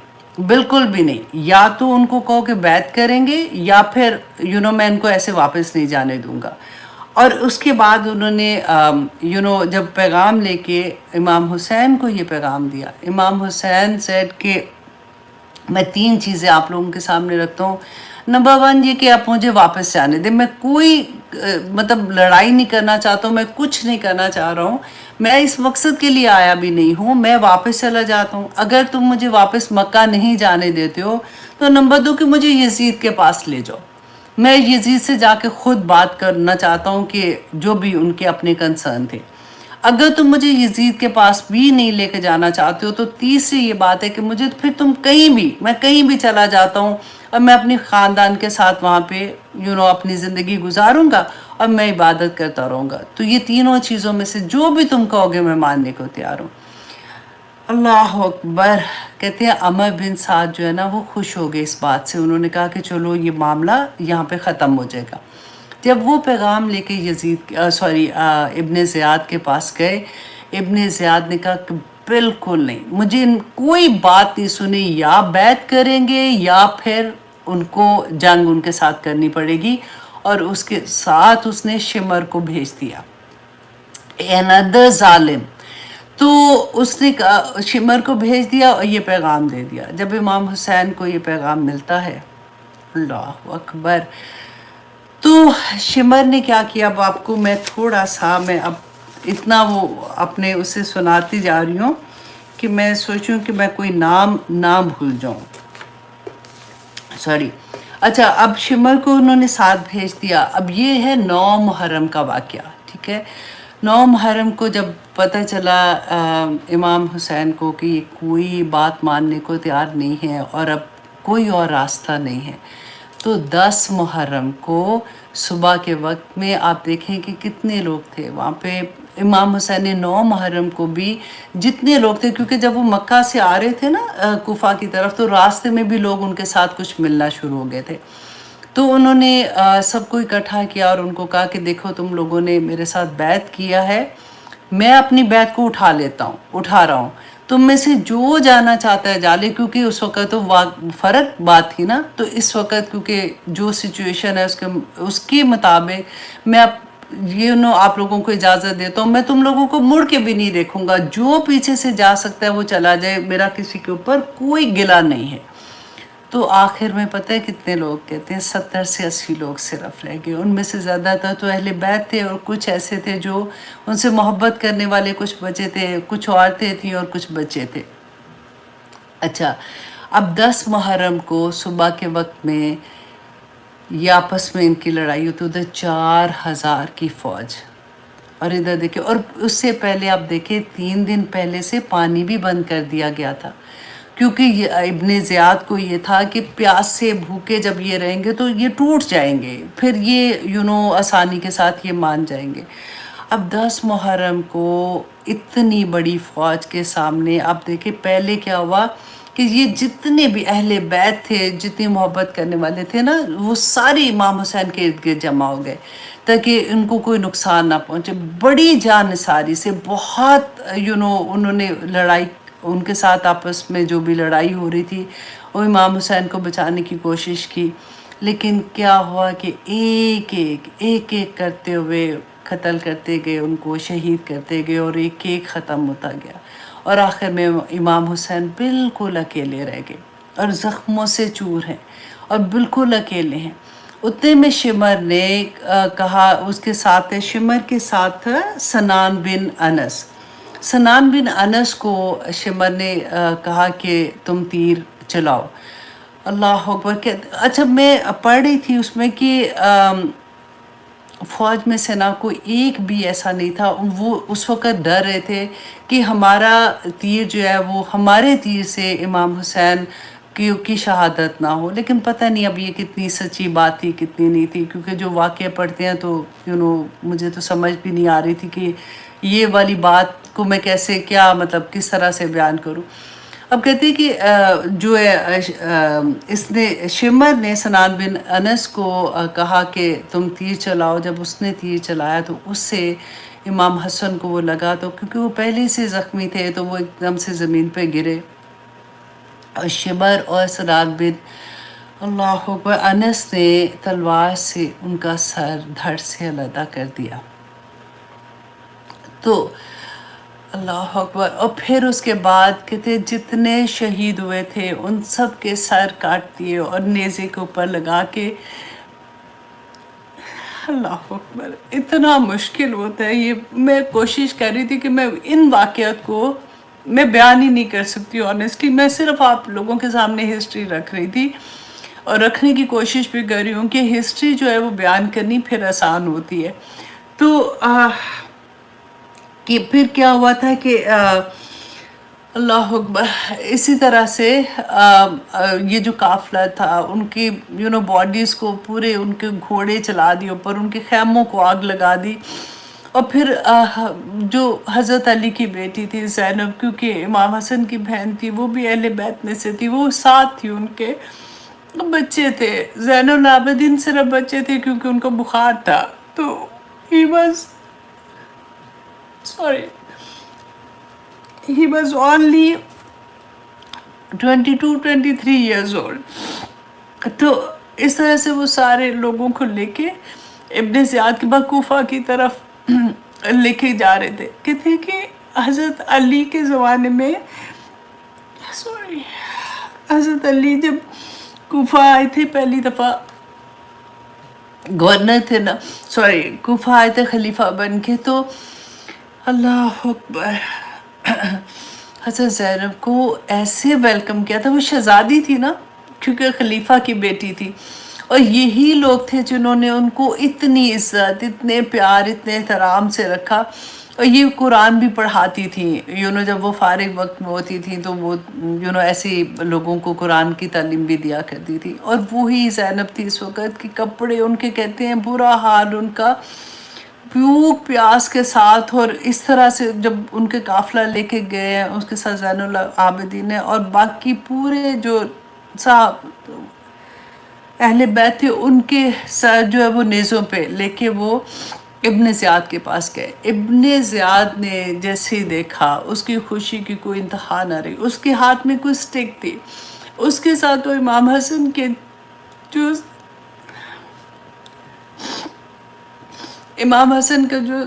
بالکل بھی نہیں، یا تو ان کو کہو کہ بیعت کریں گے یا پھر میں ان کو ایسے واپس نہیں جانے دوں گا. اور اس کے بعد انہوں نے جب پیغام لے کے امام حسین کو یہ پیغام دیا، امام حسین سیڈ کہ میں 3 چیزیں آپ لوگوں کے سامنے رکھتا ہوں. نمبر 1 یہ کہ آپ مجھے واپس جانے دیں، میں کوئی مطلب لڑائی نہیں کرنا چاہتا ہوں، میں کچھ نہیں کرنا چاہ رہا ہوں، میں اس مقصد کے لیے آیا بھی نہیں ہوں، میں واپس چلا جاتا ہوں. اگر تم مجھے واپس مکہ نہیں جانے دیتے ہو تو نمبر 2 کہ مجھے یزید کے پاس لے جاؤ، میں یزید سے جا کے خود بات کرنا چاہتا ہوں کہ جو بھی ان کے اپنے کنسرن تھے. اگر تم مجھے یزید کے پاس بھی نہیں لے کے جانا چاہتے ہو تو تیسری یہ بات ہے کہ مجھے پھر تم میں کہیں بھی چلا جاتا ہوں اور میں اپنی خاندان کے ساتھ وہاں پہ اپنی زندگی گزاروں گا اور میں عبادت کرتا رہوں گا. تو یہ تینوں چیزوں میں سے جو بھی تم کہو گے میں ماننے کو تیار ہوں. اللہ اکبر. کہتے ہیں عمر بن سعد جو ہے نا وہ خوش ہو گئے اس بات سے. انہوں نے کہا کہ چلو یہ معاملہ یہاں پہ ختم ہو جائے گا. جب وہ پیغام لے کے ابن زیاد کے پاس گئے، ابن زیاد نے کہا کہ بالکل نہیں، مجھے کوئی بات نہیں سنی، یا بیعت کریں گے یا پھر ان کو جنگ ان کے ساتھ کرنی پڑے گی، اور اس کے ساتھ اس نے شمر کو بھیج دیا، another ظالم۔ تو اس نے شمر کو بھیج دیا اور یہ پیغام دے دیا۔ جب امام حسین کو یہ پیغام ملتا ہے، اللہ اکبر، تو شمر نے کیا کیا، اب آپ کو میں تھوڑا سا، میں اب اتنا وہ اپنے اسے سناتی جا رہی ہوں کہ میں سوچوں کہ میں کوئی نام نہ بھول جاؤں، سوری۔ اچھا، اب شمر کو انہوں نے ساتھ بھیج دیا۔ اب یہ ہے 9 محرم کا واقعہ، ٹھیک ہے۔ 9 محرم کو جب پتہ چلا امام حسین کو کہ یہ کوئی بات ماننے کو تیار نہیں ہے اور اب کوئی اور راستہ نہیں ہے، تو 10 محرم کو صبح کے وقت میں آپ دیکھیں کہ کتنے لوگ تھے وہاں پہ۔ امام حسین نے 9 محرم کو بھی جتنے لوگ تھے، کیونکہ جب وہ مکہ سے آ رہے تھے نا کوفہ کی طرف، تو راستے میں بھی لوگ ان کے ساتھ کچھ ملنا شروع ہو گئے تھے، تو انہوں نے سب کو اکٹھا کیا اور ان کو کہا کہ دیکھو تم لوگوں نے میرے ساتھ بیعت کیا ہے، میں اپنی بیعت کو اٹھا رہا ہوں، تم میں سے جو جانا چاہتا ہے جا لے، کیونکہ اس وقت تو فرق بات تھی نا، تو اس وقت کیونکہ جو سچویشن ہے اس کے مطابق میں آپ لوگوں کو اجازت دیتا ہوں، میں تم لوگوں کو مڑ کے بھی نہیں دیکھوں گا، جو پیچھے سے جا سکتا ہے وہ چلا جائے، میرا کسی کے اوپر کوئی گلہ نہیں ہے۔ تو آخر میں پتہ ہے کتنے لوگ کہتے ہیں 70 سے 80 لوگ صرف رہ گئے، ان میں سے زیادہ تر تو اہل بیت تھے اور کچھ ایسے تھے جو ان سے محبت کرنے والے کچھ بچے تھے، کچھ عورتیں تھیں اور کچھ بچے تھے۔ اچھا، اب 10 محرم کو صبح کے وقت میں یہ آپس میں ان کی لڑائی ہوتی، ادھر 4000 کی فوج، اور ادھر دیکھیں، اور اس سے پہلے آپ دیکھیں 3 دن پہلے سے پانی بھی بند کر دیا گیا تھا، کیونکہ ابن زیاد کو یہ تھا کہ پیاس سے بھوکے جب یہ رہیں گے تو یہ ٹوٹ جائیں گے، پھر یہ آسانی کے ساتھ یہ مان جائیں گے۔ اب 10 محرم کو اتنی بڑی فوج کے سامنے آپ دیکھیں پہلے کیا ہوا کہ یہ جتنے بھی اہل بیت تھے، جتنی محبت کرنے والے تھے نا، وہ سارے امام حسین کے ارد گرد جمع ہو گئے تاکہ ان کو کوئی نقصان نہ پہنچے۔ بڑی جان نثاری سے بہت انہوں نے لڑائی، ان کے ساتھ آپس میں جو بھی لڑائی ہو رہی تھی وہ امام حسین کو بچانے کی کوشش کی، لیکن کیا ہوا کہ ایک ایک کرتے ہوئے قتل کرتے گئے، ان کو شہید کرتے گئے، اور ایک ایک ختم ہوتا گیا، اور آخر میں امام حسین بالکل اکیلے رہ گئے اور زخموں سے چور ہیں اور بالکل اکیلے ہیں۔ اتنے میں شمر نے کہا، اس کے ساتھ شمر کے ساتھ تھا سنان بن انس۔ سنان بن انس کو شمر نے کہا کہ تم تیر چلاؤ۔ اللہ اکبر۔ اچھا، میں پڑھ رہی تھی اس میں کہ فوج میں سے نہ کوئی ایک بھی ایسا نہیں تھا، وہ اس وقت ڈر رہے تھے کہ ہمارا تیر جو ہے وہ ہمارے تیر سے امام حسین کی شہادت نہ ہو، لیکن پتہ نہیں اب یہ کتنی سچی بات تھی کتنی نہیں تھی، کیونکہ جو واقعہ پڑھتے ہیں تو مجھے تو سمجھ بھی نہیں آ رہی تھی کہ یہ والی بات کو میں کیسے، کیا مطلب کس طرح سے بیان کروں۔ اب کہتے ہیں کہ جو ہے اس نے شمر نے سنان بن انس کو کہا کہ تم تیر چلاؤ۔ جب اس نے تیر چلایا تو اس سے امام حسن کو وہ لگا، تو کیونکہ وہ پہلے سے زخمی تھے تو وہ ایک دم سے زمین پہ گرے، اور شمر اور سنان بن اللہ اکبر انس نے تلوار سے ان کا سر دھڑ سے علیحدہ کر دیا۔ تو اللہ اکبر، اور پھر اس کے بعد کہتے جتنے شہید ہوئے تھے ان سب کے سر کاٹ دیے اور نیزے کے اوپر لگا کے، اللہ اکبر، اتنا مشکل ہوتا ہے یہ۔ میں کوشش کر رہی تھی کہ میں ان واقعات کو میں بیان ہی نہیں کر سکتی آنیسٹلی، میں صرف آپ لوگوں کے سامنے ہسٹری رکھ رہی تھی اور رکھنے کی کوشش بھی کر رہی ہوں کہ ہسٹری جو ہے وہ بیان کرنی پھر آسان ہوتی ہے۔ تو کہ پھر کیا ہوا تھا کہ اللہ اکبر، اسی طرح سے یہ جو قافلہ تھا ان کی باڈیز کو پورے ان کے گھوڑے چلا دیے اوپر، ان کے خیموں کو آگ لگا دی، اور پھر جو حضرت علی کی بیٹی تھی زینب، کیونکہ امام حسن کی بہن تھی، وہ بھی اہل بیت میں سے تھی، وہ ساتھ تھی ان کے، بچے تھے، زین العابدین صرف بچے تھے کیونکہ ان کو بخار تھا، تو he was sorry he was only 22-23 years old. تو اس طرح سے وہ سارے لوگوں کو لے کے ابن زیاد کے بعد کوفہ کی طرف لے کے جا رہے تھے. کہتے ہیں کہ حضرت علی کے زمانے میں سوری حضرت علی جب کوفہ آئے تھے پہلی دفعہ، گورنر تھے نا، سوری کوفہ آئے تھے خلیفہ بن کے، تو اللہ اکبر حضرت زینب کو ایسے ویلکم کیا تھا. وہ شہزادی تھی نا کیونکہ خلیفہ کی بیٹی تھی، اور یہی لوگ تھے جنہوں نے ان کو اتنی عزت، اتنے پیار، اتنے احترام سے رکھا. اور یہ قرآن بھی پڑھاتی تھیں، جب وہ فارغ وقت میں ہوتی تھیں تو وہ ایسے لوگوں کو قرآن کی تعلیم بھی دیا کرتی تھی. اور وہی زینب تھی اس وقت کہ کپڑے ان کے کہتے ہیں برا حال ان کا، بھوک پیاس کے ساتھ. اور اس طرح سے جب ان کے قافلہ لے کے گئے ہیں، اس کے ساتھ زین العابدین ہے اور باقی پورے جو صاحب اہل بیت تھے، ان کے ساتھ جو ہے وہ نیزوں پہ لے کے وہ ابن زیاد کے پاس گئے. ابن زیاد نے جیسے ہی دیکھا، اس کی خوشی کی کوئی انتہا نہ رہی. اس کے ہاتھ میں کوئی سٹک تھی، اس کے ساتھ وہ امام حسن کے جو امام حسن کا جو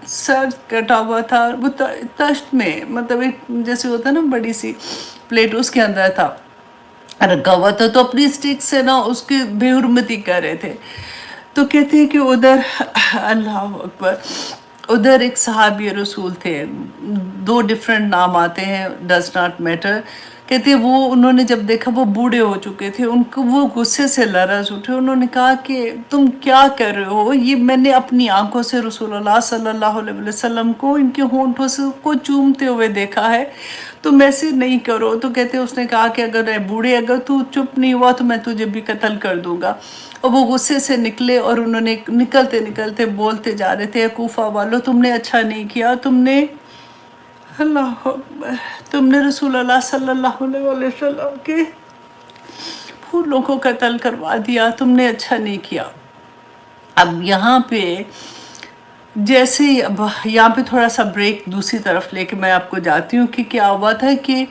سر کٹا ہوا تھا، وہ تشت میں، مطلب ایک جیسے ہوتا ہے نا بڑی سی پلیٹ، اس کے اندر تھا رکھا ہوا تھا. تو اپنی سٹک سے نا اس کی بے حرمتی کر رہے تھے. تو کہتے ہیں کہ ادھر اللہ اکبر، ادھر ایک صحابی رسول تھے، 2 ڈیفرنٹ نام آتے ہیں، ڈز ناٹ میٹر. کہتے ہیں وہ انہوں نے جب دیکھا وہ بوڑھے ہو چکے تھے، ان کو وہ غصے سے لرز اٹھے. انہوں نے کہا کہ تم کیا کر رہے ہو؟ یہ میں نے اپنی آنکھوں سے رسول اللہ صلی اللہ علیہ وسلم کو ان کے ہونٹوں سے کو چومتے ہوئے دیکھا ہے، تم ایسے نہیں کرو. تو کہتے ہیں اس نے کہا کہ اگر اے بوڑھے، اگر تو چپ نہیں ہوا تو میں تجھے بھی قتل کر دوں گا. اور وہ غصے سے نکلے اور انہوں نے نکلتے نکلتے بولتے جا رہے تھے، کوفہ والو تم نے اچھا نہیں کیا، تم نے اللہ اکبر، تم نے رسول اللہ صلی اللہ علیہ وسلم کے پھولوں کو قتل کروا دیا، تم نے اچھا نہیں کیا. اب یہاں پہ جیسے اب یہاں پہ تھوڑا سا بریک دوسری طرف لے کے میں آپ کو جاتی ہوں کہ کیا ہوا تھا کہ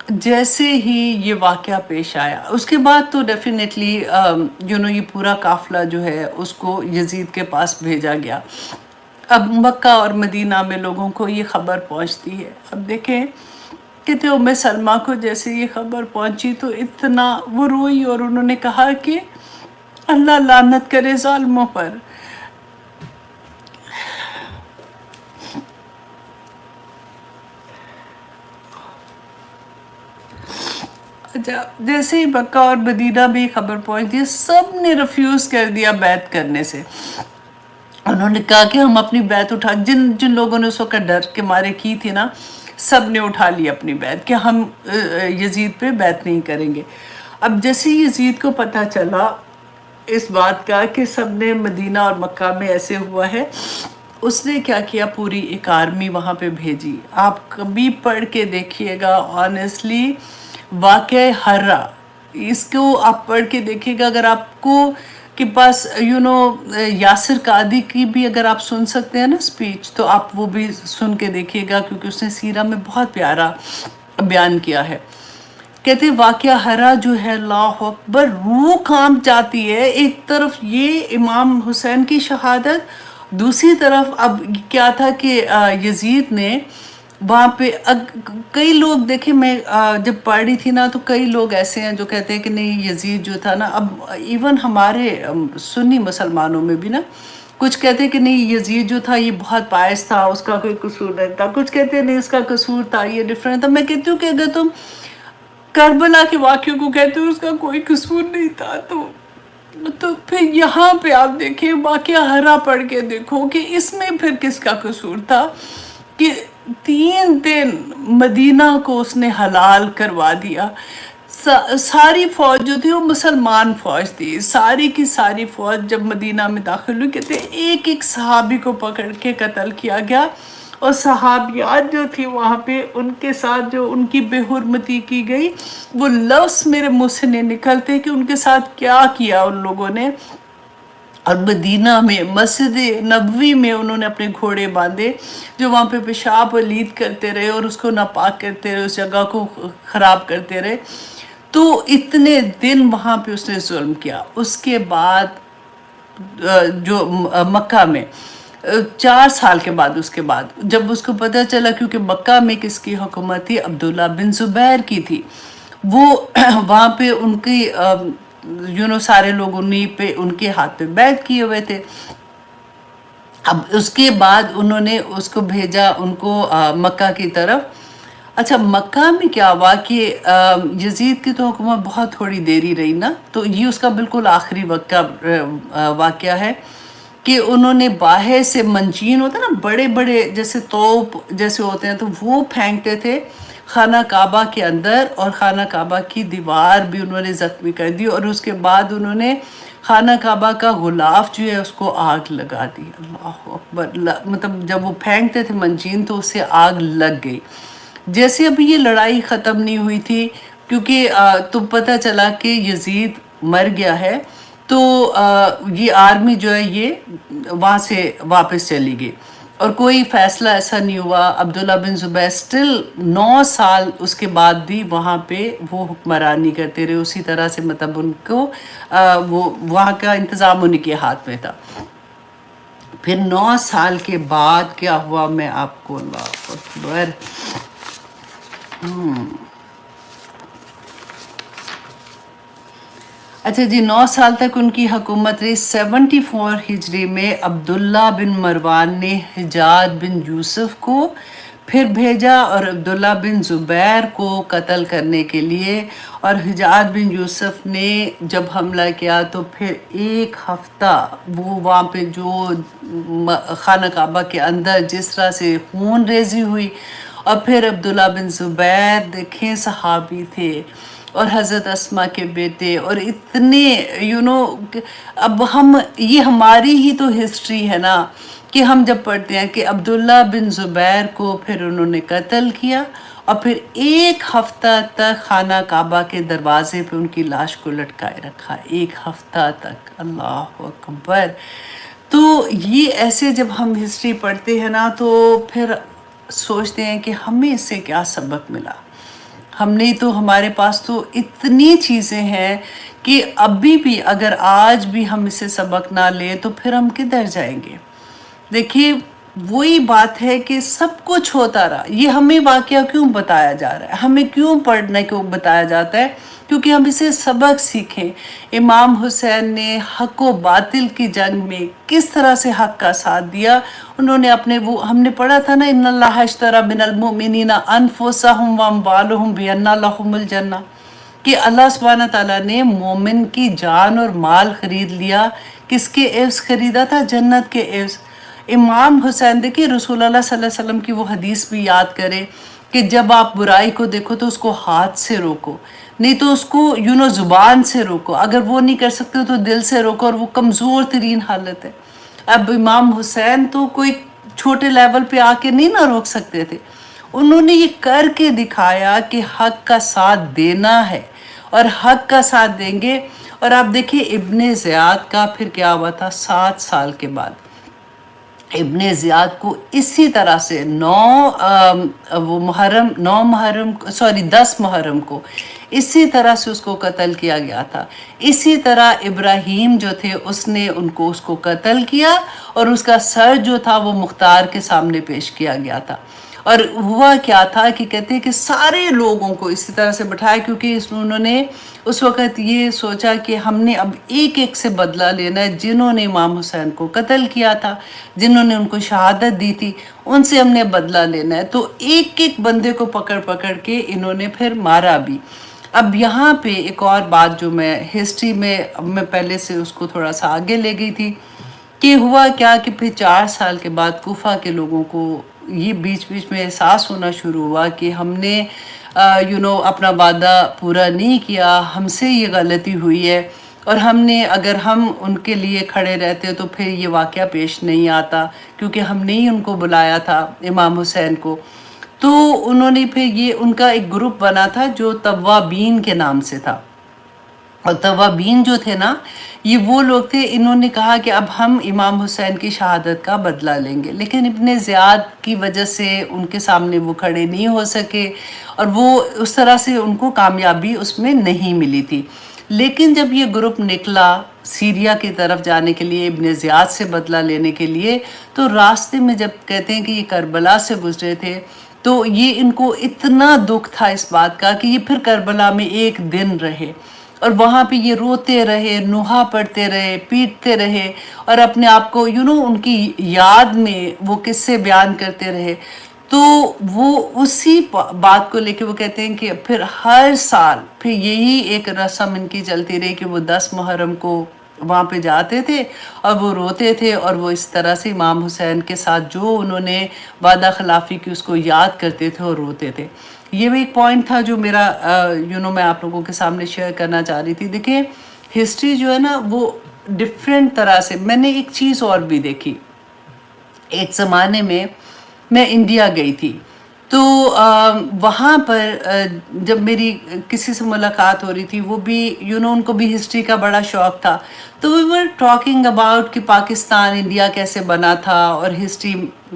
جیسے ہی یہ واقعہ پیش آیا، اس کے بعد تو ڈیفینیٹلی یہ پورا قافلہ جو ہے اس کو یزید کے پاس بھیجا گیا. اب مکہ اور مدینہ میں لوگوں کو یہ خبر پہنچتی ہے. اب دیکھیں کہتے ام سلمہ کو جیسے یہ خبر پہنچی تو اتنا وہ روئی اور انہوں نے کہا کہ اللہ لعنت کرے ظالموں پر. جیسے ہی مکہ اور مدینہ میں خبر پہنچتی، سب نے ریفیوز کر دیا بیعت کرنے سے. انہوں نے کہا کہ ہم اپنی بیعت اٹھا، جن لوگوں نے اس وقت ڈر کے مارے کی تھی نا، سب نے اٹھا لی اپنی بیعت کہ ہم یزید پہ بیعت نہیں کریں گے. اب جیسے یزید کو پتہ چلا اس بات کا کہ سب نے مدینہ اور مکہ میں ایسے ہوا ہے، اس نے کیا کیا، پوری ایک آرمی وہاں پہ بھیجی. آپ کبھی پڑھ کے دیکھیے گا، آنیسٹلی واقعہ ہرا، اس کو آپ پڑھ کے دیکھیے گا. اگر آپ کو کے پاس یاسر قادی کی بھی اگر آپ سن سکتے ہیں نا سپیچ، تو آپ وہ بھی سن کے دیکھیے گا کیونکہ اس نے سیرہ میں بہت پیارا بیان کیا ہے. کہتے واقعہ ہرا جو ہے اللہ اکبر، روح کانپ جاتی ہے. ایک طرف یہ امام حسین کی شہادت، دوسری طرف اب کیا تھا کہ یزید نے وہاں پہ کئی لوگ دیکھیں، میں جب پڑھ رہی تھی نا تو کئی لوگ ایسے ہیں جو کہتے ہیں کہ نہیں یزید جو تھا نا، اب ایون ہمارے سنی مسلمانوں میں بھی نا کچھ کہتے ہیں کہ نہیں یزید جو تھا یہ بہت پائس تھا، اس کا کوئی قصور نہیں تھا. کچھ کہتے ہیں نہیں اس کا قصور تھا، یہ ڈیفرنٹ تھا. میں کہتی ہوں کہ اگر تم کربلا کے واقعوں کو کہتے ہو اس کا کوئی قصور نہیں تھا، تو پھر یہاں پہ آپ دیکھیں واقعہ ہرا پڑھ کے دیکھو کہ اس میں پھر کس کا قصور تھا کہ 3 دن مدینہ کو اس نے حلال کروا دیا. ساری فوج جو تھی وہ مسلمان فوج تھی، ساری کی ساری فوج جب مدینہ میں داخل ہوئی، کہتے ایک ایک صحابی کو پکڑ کے قتل کیا گیا. اور صحابیات جو تھی وہاں پہ، ان کے ساتھ جو ان کی بے حرمتی کی گئی، وہ لفظ میرے منہ سے نہیں نکلتے کہ ان کے ساتھ کیا کیا ان لوگوں نے۔ اور مدینہ میں مسجد نبوی میں انہوں نے اپنے گھوڑے باندھے جو وہاں پہ پیشاب ولید کرتے رہے اور اس کو ناپاک کرتے رہے، اس جگہ کو خراب کرتے رہے۔ تو اتنے دن وہاں پہ اس نے ظلم کیا۔ اس کے بعد جو مکہ میں 4 سال کے بعد، اس کے بعد جب اس کو پتہ چلا، کیونکہ مکہ میں کس کی حکومت تھی؟ عبداللہ بن زبیر کی تھی، وہ وہاں پہ ان کی سارے لوگ ان کے ہاتھ پہ بیعت کیے ہوئے تھے۔ اب اس کے بعد انہوں نے اس کو بھیجا ان کو مکہ کی طرف۔ اچھا، مکہ میں کیا ہوا کہ یزید کی تو حکومت بہت تھوڑی دیری رہی نا، تو یہ اس کا بالکل آخری واقعہ ہے کہ انہوں نے باہر سے منجین ہوتا ہے نا، بڑے بڑے جیسے توپ جیسے ہوتے ہیں، تو وہ پھینکتے تھے خانہ کعبہ کے اندر، اور خانہ کعبہ کی دیوار بھی انہوں نے زخمی کر دی، اور اس کے بعد انہوں نے خانہ کعبہ کا غلاف جو ہے اس کو آگ لگا دی۔ اللہ اکبر! مطلب جب وہ پھینکتے تھے منجین تو اس سے آگ لگ گئی۔ جیسے ابھی یہ لڑائی ختم نہیں ہوئی تھی، کیونکہ تو پتہ چلا کہ یزید مر گیا ہے، تو یہ آرمی جو ہے یہ وہاں سے واپس چلی گئی، اور کوئی فیصلہ ایسا نہیں ہوا۔ عبداللہ بن زبیر سٹل 9 سال اس کے بعد بھی وہاں پہ وہ حکمرانی کرتے رہے اسی طرح سے، مطلب ان کو وہ وہاں کا انتظام ان کے ہاتھ میں تھا۔ پھر 9 سال کے بعد کیا ہوا، میں آپ کو، اللہ اکبر، اچھا جی، 9 سال تک ان کی حکومت رہی۔ 74 ہجری میں عبداللہ بن مروان نے حجاج بن یوسف کو پھر بھیجا اور عبداللہ بن زبیر کو قتل کرنے کے لیے، اور حجاج بن یوسف نے جب حملہ کیا تو پھر 1 ہفتہ وہ وہاں پہ جو خانہ کعبہ کے اندر جس طرح سے خون ریزی ہوئی، اور پھر عبداللہ بن زبیر دیکھیں صحابی تھے اور حضرت اسما کے بیٹے، اور اتنے اب یہ ہماری ہی تو ہسٹری ہے نا، کہ ہم جب پڑھتے ہیں کہ عبداللہ بن زبیر کو پھر انہوں نے قتل کیا، اور پھر 1 ہفتہ تک خانہ کعبہ کے دروازے پہ ان کی لاش کو لٹکائے رکھا، 1 ہفتہ تک۔ اللہ اکبر! تو یہ ایسے جب ہم ہسٹری پڑھتے ہیں نا تو پھر سوچتے ہیں کہ ہمیں اس سے کیا سبق ملا۔ ہم نے تو، ہمارے پاس تو اتنی چیزیں ہیں کہ ابھی بھی اگر آج بھی ہم اس سے سبق نہ لیں تو پھر ہم کدھر جائیں گے؟ دیکھیے، وہی بات ہے کہ سب کچھ ہوتا رہا، یہ ہمیں واقعہ کیوں بتایا جا رہا ہے، ہمیں کیوں پڑھنے کو بتایا جاتا ہے؟ کیونکہ ہم اسے سبق سیکھیں۔ امام حسین نے حق و باطل کی جنگ میں کس طرح سے حق کا ساتھ دیا۔ انہوں نے اپنے ہم نے پڑھا تھا نا، ان اللہ اشتری من المؤمنین انفسهم واموالهم بان لهم الجنہ، کہ اللہ سبحانہ تعالیٰ نے مومن کی جان اور مال خرید لیا۔ کس کے عوض خریدا تھا؟ جنت کے عوض۔ امام حسین، دیکھیے رسول اللہ صلی اللہ علیہ وسلم کی وہ حدیث بھی یاد کرے کہ جب آپ برائی کو دیکھو تو اس کو ہاتھ سے روکو، نہیں تو اس کو زبان سے روکو، اگر وہ نہیں کر سکتے تو دل سے روکو، اور وہ کمزور ترین حالت ہے۔ اب امام حسین تو کوئی چھوٹے لیول پہ آ کے نہیں نہ روک سکتے تھے، انہوں نے یہ کر کے دکھایا کہ حق کا ساتھ دینا ہے، اور حق کا ساتھ دیں گے۔ اور آپ دیکھیں ابن زیاد کا پھر کیا ہوا تھا 7 سال کے بعد۔ ابن زیاد کو اسی طرح سے 10 محرم کو اسی طرح سے اس کو قتل کیا گیا تھا۔ اسی طرح ابراہیم جو تھے اس نے اس کو قتل کیا، اور اس کا سر جو تھا وہ مختار کے سامنے پیش کیا گیا تھا۔ اور ہوا کیا تھا کہ کہتے ہیں کہ سارے لوگوں کو اسی طرح سے بٹھایا، کیونکہ انہوں نے اس وقت یہ سوچا کہ ہم نے اب ایک ایک سے بدلہ لینا ہے، جنہوں نے امام حسین کو قتل کیا تھا، جنہوں نے ان کو شہادت دی تھی، ان سے ہم نے بدلہ لینا ہے۔ تو ایک ایک بندے کو پکڑ پکڑ کے انہوں نے پھر مارا بھی۔ اب یہاں پہ ایک اور بات جو میں ہسٹری میں پہلے سے اس کو تھوڑا سا آگے لے گئی تھی، کہ ہوا کیا کہ پھر 4 سال کے بعد کوفہ کے لوگوں کو یہ بیچ بیچ میں احساس ہونا شروع ہوا کہ ہم نے اپنا وعدہ پورا نہیں کیا، ہم سے یہ غلطی ہوئی ہے، اور اگر ہم ان کے لیے کھڑے رہتے تو پھر یہ واقعہ پیش نہیں آتا، کیونکہ ہم نے ہی ان کو بلایا تھا، امام حسین کو۔ تو انہوں نے پھر ان کا ایک گروپ بنا تھا جو توابین کے نام سے تھا، اور توابین جو تھے نا، یہ وہ لوگ تھے، انہوں نے کہا کہ اب ہم امام حسین کی شہادت کا بدلہ لیں گے، لیکن ابن زیاد کی وجہ سے ان کے سامنے وہ کھڑے نہیں ہو سکے، اور وہ اس طرح سے ان کو کامیابی اس میں نہیں ملی تھی۔ لیکن جب یہ گروپ نکلا سیریا کی طرف جانے کے لیے، ابن زیاد سے بدلہ لینے کے لیے، تو راستے میں جب کہتے ہیں کہ یہ کربلا سے گزرے تھے، تو یہ ان کو اتنا دکھ تھا اس بات کا کہ یہ پھر کربلا میں ایک دن رہے، اور وہاں پہ یہ روتے رہے، نوحہ پڑھتے رہے، پیٹتے رہے، اور اپنے آپ کو ان کی یاد میں وہ قصے بیان کرتے رہے۔ تو وہ اسی بات کو لے کے وہ کہتے ہیں کہ پھر ہر سال پھر یہی ایک رسم ان کی چلتی رہی کہ وہ 10 محرم کو وہاں پہ جاتے تھے، اور وہ روتے تھے، اور وہ اس طرح سے امام حسین کے ساتھ جو انہوں نے وعدہ خلافی کی اس کو یاد کرتے تھے اور روتے تھے۔ یہ بھی ایک پوائنٹ تھا جو میرا میں آپ لوگوں کے سامنے شیئر کرنا چاہ رہی تھی۔ دیکھیں ہسٹری جو ہے نا وہ ڈفرینٹ طرح سے، میں نے ایک چیز اور بھی دیکھی، ایک زمانے میں میں انڈیا گئی تھی، تو وہاں پر جب میری کسی سے ملاقات ہو رہی تھی، وہ بھی ان کو بھی ہسٹری کا بڑا شوق تھا، تو وی ور ٹاکنگ اباؤٹ کہ پاکستان انڈیا کیسے بنا تھا، اور ہسٹری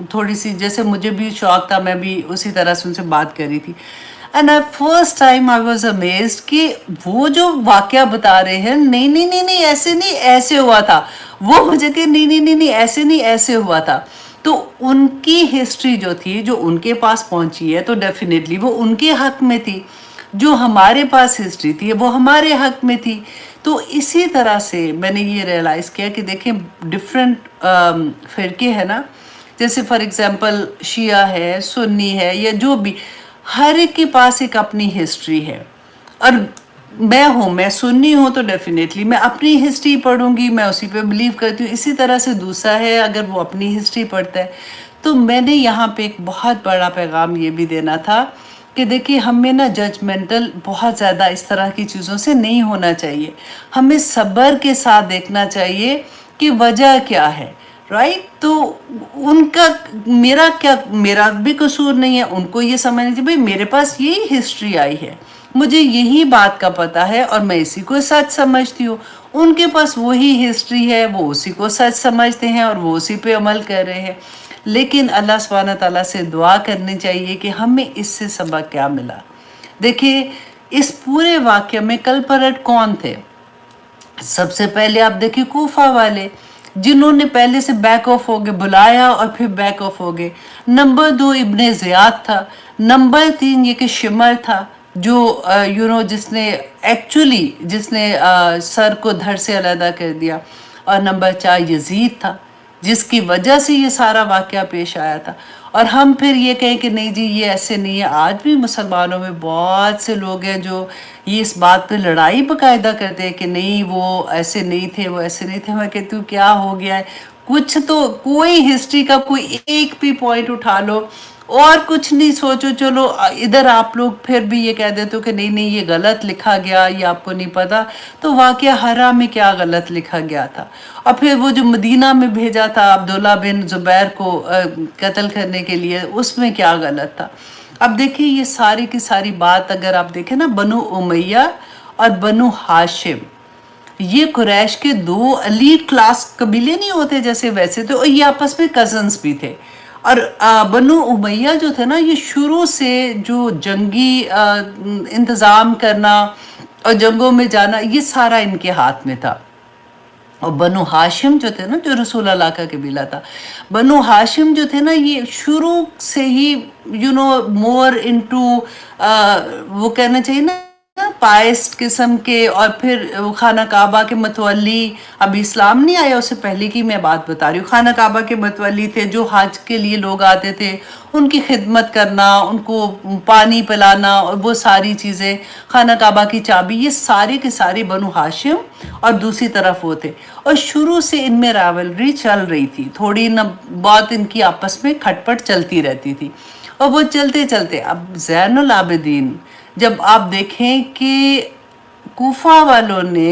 تھوڑی سی جیسے مجھے بھی شوق تھا، میں بھی اسی طرح سے ان سے بات کر رہی تھی۔ And first time I was amazed کہ وہ جو واقعہ بتا رہے ہیں، نہیں نہیں نہیں نہیں ایسے نہیں، ایسے ہوا تھا، وہ مجھے کہ نہیں نہیں نہیں نہیں ایسے نہیں، ایسے ہوا تھا۔ تو ان کی ہسٹری جو تھی، جو ان کے پاس پہنچی ہے، تو ڈیفینیٹلی وہ ان کے حق میں تھی، جو ہمارے پاس ہسٹری تھی وہ ہمارے حق میں تھی۔ تو اسی طرح سے میں نے یہ ریئلائز کیا کہ دیکھیں ڈفرینٹ فرقے ہیں نا، جیسے فار ایگزامپل شیعہ ہے، سنی ہے، یا جو بھی، ہر ایک کے پاس ایک اپنی ہسٹری ہے، اور میں سنی ہوں تو ڈیفینیٹلی میں اپنی ہسٹری پڑھوں گی، میں اسی پہ بلیو کرتی ہوں، اسی طرح سے دوسرا ہے اگر وہ اپنی ہسٹری پڑھتا ہے۔ تو میں نے یہاں پہ ایک بہت بڑا پیغام یہ بھی دینا تھا کہ دیکھیے ہمیں نا ججمنٹل بہت زیادہ اس طرح کی چیزوں سے نہیں ہونا چاہیے، ہمیں صبر کے ساتھ دیکھنا چاہیے کہ وجہ کیا ہے، رائٹ؟ تو ان کا میرا بھی قصور نہیں ہے، ان کو یہ سمجھنا چاہیے بھائی میرے پاس یہی ہسٹری آئی ہے، مجھے یہی بات کا پتہ ہے، اور میں اسی کو سچ سمجھتی ہوں۔ ان کے پاس وہی ہسٹری ہے، وہ اسی کو سچ سمجھتے ہیں اور وہ اسی پہ عمل کر رہے ہیں۔ لیکن اللہ سبحانہ تعالیٰ سے دعا کرنی چاہیے کہ ہمیں اس سے سبق کیا ملا۔ دیکھیں اس پورے واقعہ میں کل پلٹ کون تھے؟ سب سے پہلے آپ دیکھیں کوفہ والے، جنہوں نے پہلے سے بیک آف ہو گئے، بلایا اور پھر بیک آف ہو گئے۔ نمبر 2 ابن زیاد تھا۔ نمبر 3 یہ کہ شمر تھا، جو جس نے سر کو دھڑ سے علیحدہ کر دیا۔ اور نمبر 4 یزید تھا، جس کی وجہ سے یہ سارا واقعہ پیش آیا تھا۔ اور ہم پھر یہ کہیں کہ نہیں جی یہ ایسے نہیں ہے، آج بھی مسلمانوں میں بہت سے لوگ ہیں جو یہ اس بات پہ لڑائی باقاعدہ کرتے ہیں کہ نہیں وہ ایسے نہیں تھے، وہ ایسے نہیں تھے۔ میں کہتی ہوں کیا ہو گیا ہے، کچھ تو کوئی ہسٹری کا کوئی ایک بھی پوائنٹ اٹھا لو اور کچھ نہیں سوچو، چلو ادھر آپ لوگ پھر بھی یہ کہہ دیتے ہو کہ نہیں نہیں یہ غلط لکھا گیا، یہ آپ کو نہیں پتا۔ تو واقعہ ہرا میں کیا غلط لکھا گیا تھا؟ اور پھر وہ جو مدینہ میں بھیجا تھا عبداللہ بن زبیر کو قتل کرنے کے لیے، اس میں کیا غلط تھا؟ اب دیکھیں یہ ساری کی ساری بات اگر آپ دیکھیں نا، بنو امیہ اور بنو ہاشم، یہ قریش کے 2 ایلیٹ کلاس قبیلے نہیں ہوتے جیسے ویسے، تو یہ آپس میں کزنز بھی تھے۔ اور بنو امیہ جو تھے نا، یہ شروع سے جو جنگی انتظام کرنا اور جنگوں میں جانا، یہ سارا ان کے ہاتھ میں تھا۔ اور بنو ہاشم جو تھے نا، جو رسول اللہ کا قبیلہ تھا، بنو ہاشم جو تھے نا، یہ شروع سے ہی مور انٹو وہ کہنا چاہیے نا پائس قسم کے، اور پھر خانہ کعبہ کے متولی، ابھی اسلام نہیں آیا اس سے پہلے کی میں بات بتا رہی ہوں، خانہ کعبہ کے متولی تھے، جو حج کے لیے لوگ آتے تھے ان کی خدمت کرنا، ان کو پانی پلانا، اور وہ ساری چیزیں، خانہ کعبہ کی چابی، یہ ساری کی ساری بنو ہاشم، اور دوسری طرف وہ تھے۔ اور شروع سے ان میں راولری چل رہی تھی، تھوڑی نہ بات ان کی آپس میں کھٹ پٹ چلتی رہتی تھی۔ اور وہ چلتے چلتے اب زین العابدین، جب آپ دیکھیں کہ کوفہ والوں نے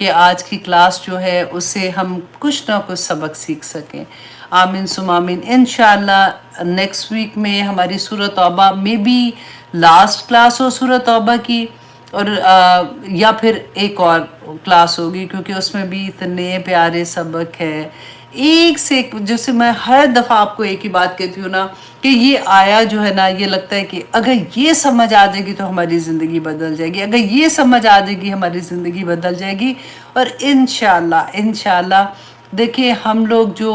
کہ آج کی کلاس جو ہے اس سے ہم کچھ نہ کچھ سبق سیکھ سکیں. آمین سم آمین. انشاءاللہ نیکسٹ ویک میں ہماری سورۃ توبہ میں بھی لاسٹ کلاس ہو سورۃ توبہ کی، اور یا پھر ایک اور کلاس ہوگی، کیونکہ اس میں بھی اتنے پیارے سبق ہے ایک سے ایک. جیسے میں ہر دفعہ آپ کو ایک ہی بات کہتی ہوں نا کہ یہ آیا جو ہے نا، یہ لگتا ہے کہ اگر یہ سمجھ آ جائے گی تو ہماری زندگی بدل جائے گی، اگر یہ سمجھ آ جائے گی ہماری زندگی بدل جائے گی. اور انشاءاللہ دیکھیں ہم لوگ جو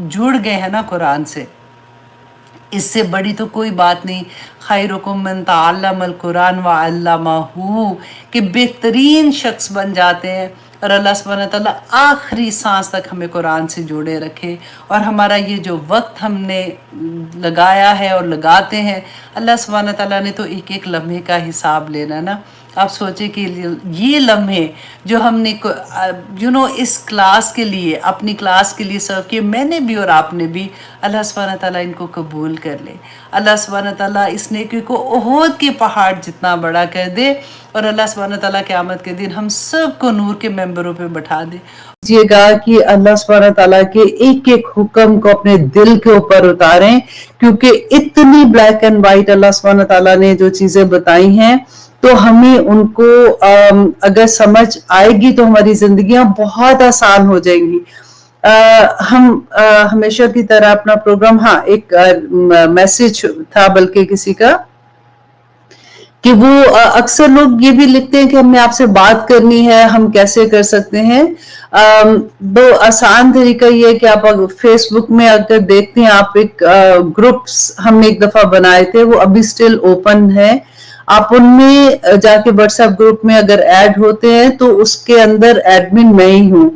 جڑ گئے ہیں نا قرآن سے، اس سے بڑی تو کوئی بات نہیں. خیرکم من تعلم القرآن وعلمہ، کہ بہترین شخص بن جاتے ہیں. اور اللہ سبحانہ تعالیٰ آخری سانس تک ہمیں قرآن سے جوڑے رکھے. اور ہمارا یہ جو وقت ہم نے لگایا ہے اور لگاتے ہیں، اللہ سبحانہ تعالیٰ نے تو ایک ایک لمحے کا حساب لینا نا. آپ سوچیں کہ یہ لمحے جو ہم نے اس کلاس کے لیے، اپنی کلاس کے لیے سرو کیے، میں نے بھی اور آپ نے بھی، اللہ سبحانہ تعالیٰ ان کو قبول کر لے. اللہ سبحانہ تعالیٰ اس نیکی کو احد کے پہاڑ جتنا بڑا کر دے، اور اللہ سبحانہ تعالیٰ قیامت کے دن ہم سب کو نور کے ممبروں پہ بٹھا دے. کیجیے گا کہ اللہ سبحانہ تعالیٰ کے ایک ایک حکم کو اپنے دل کے اوپر اتاریں، کیونکہ اتنی بلیک اینڈ وائٹ اللہ سبحانہ تعالیٰ نے جو چیزیں بتائی ہیں، تو ہمیں ان کو اگر سمجھ آئے گی تو ہماری زندگیاں بہت آسان ہو جائیں گی. ہم ہمیشہ کی طرح اپنا پروگرام، ہاں ایک میسج تھا بلکہ کسی کا، کہ وہ اکثر لوگ یہ بھی لکھتے ہیں کہ ہم نے آپ سے بات کرنی ہے، ہم کیسے کر سکتے ہیں. دو آسان طریقہ یہ ہے کہ آپ فیس بک میں اگر دیکھتے ہیں، آپ ایک گروپس ہم نے ایک دفعہ بنائے تھے، وہ ابھی سٹل اوپن ہے. آپ ان میں جا کے واٹس ایپ گروپ میں اگر ایڈ ہوتے ہیں تو اس کے اندر ایڈمن میں ہی ہوں.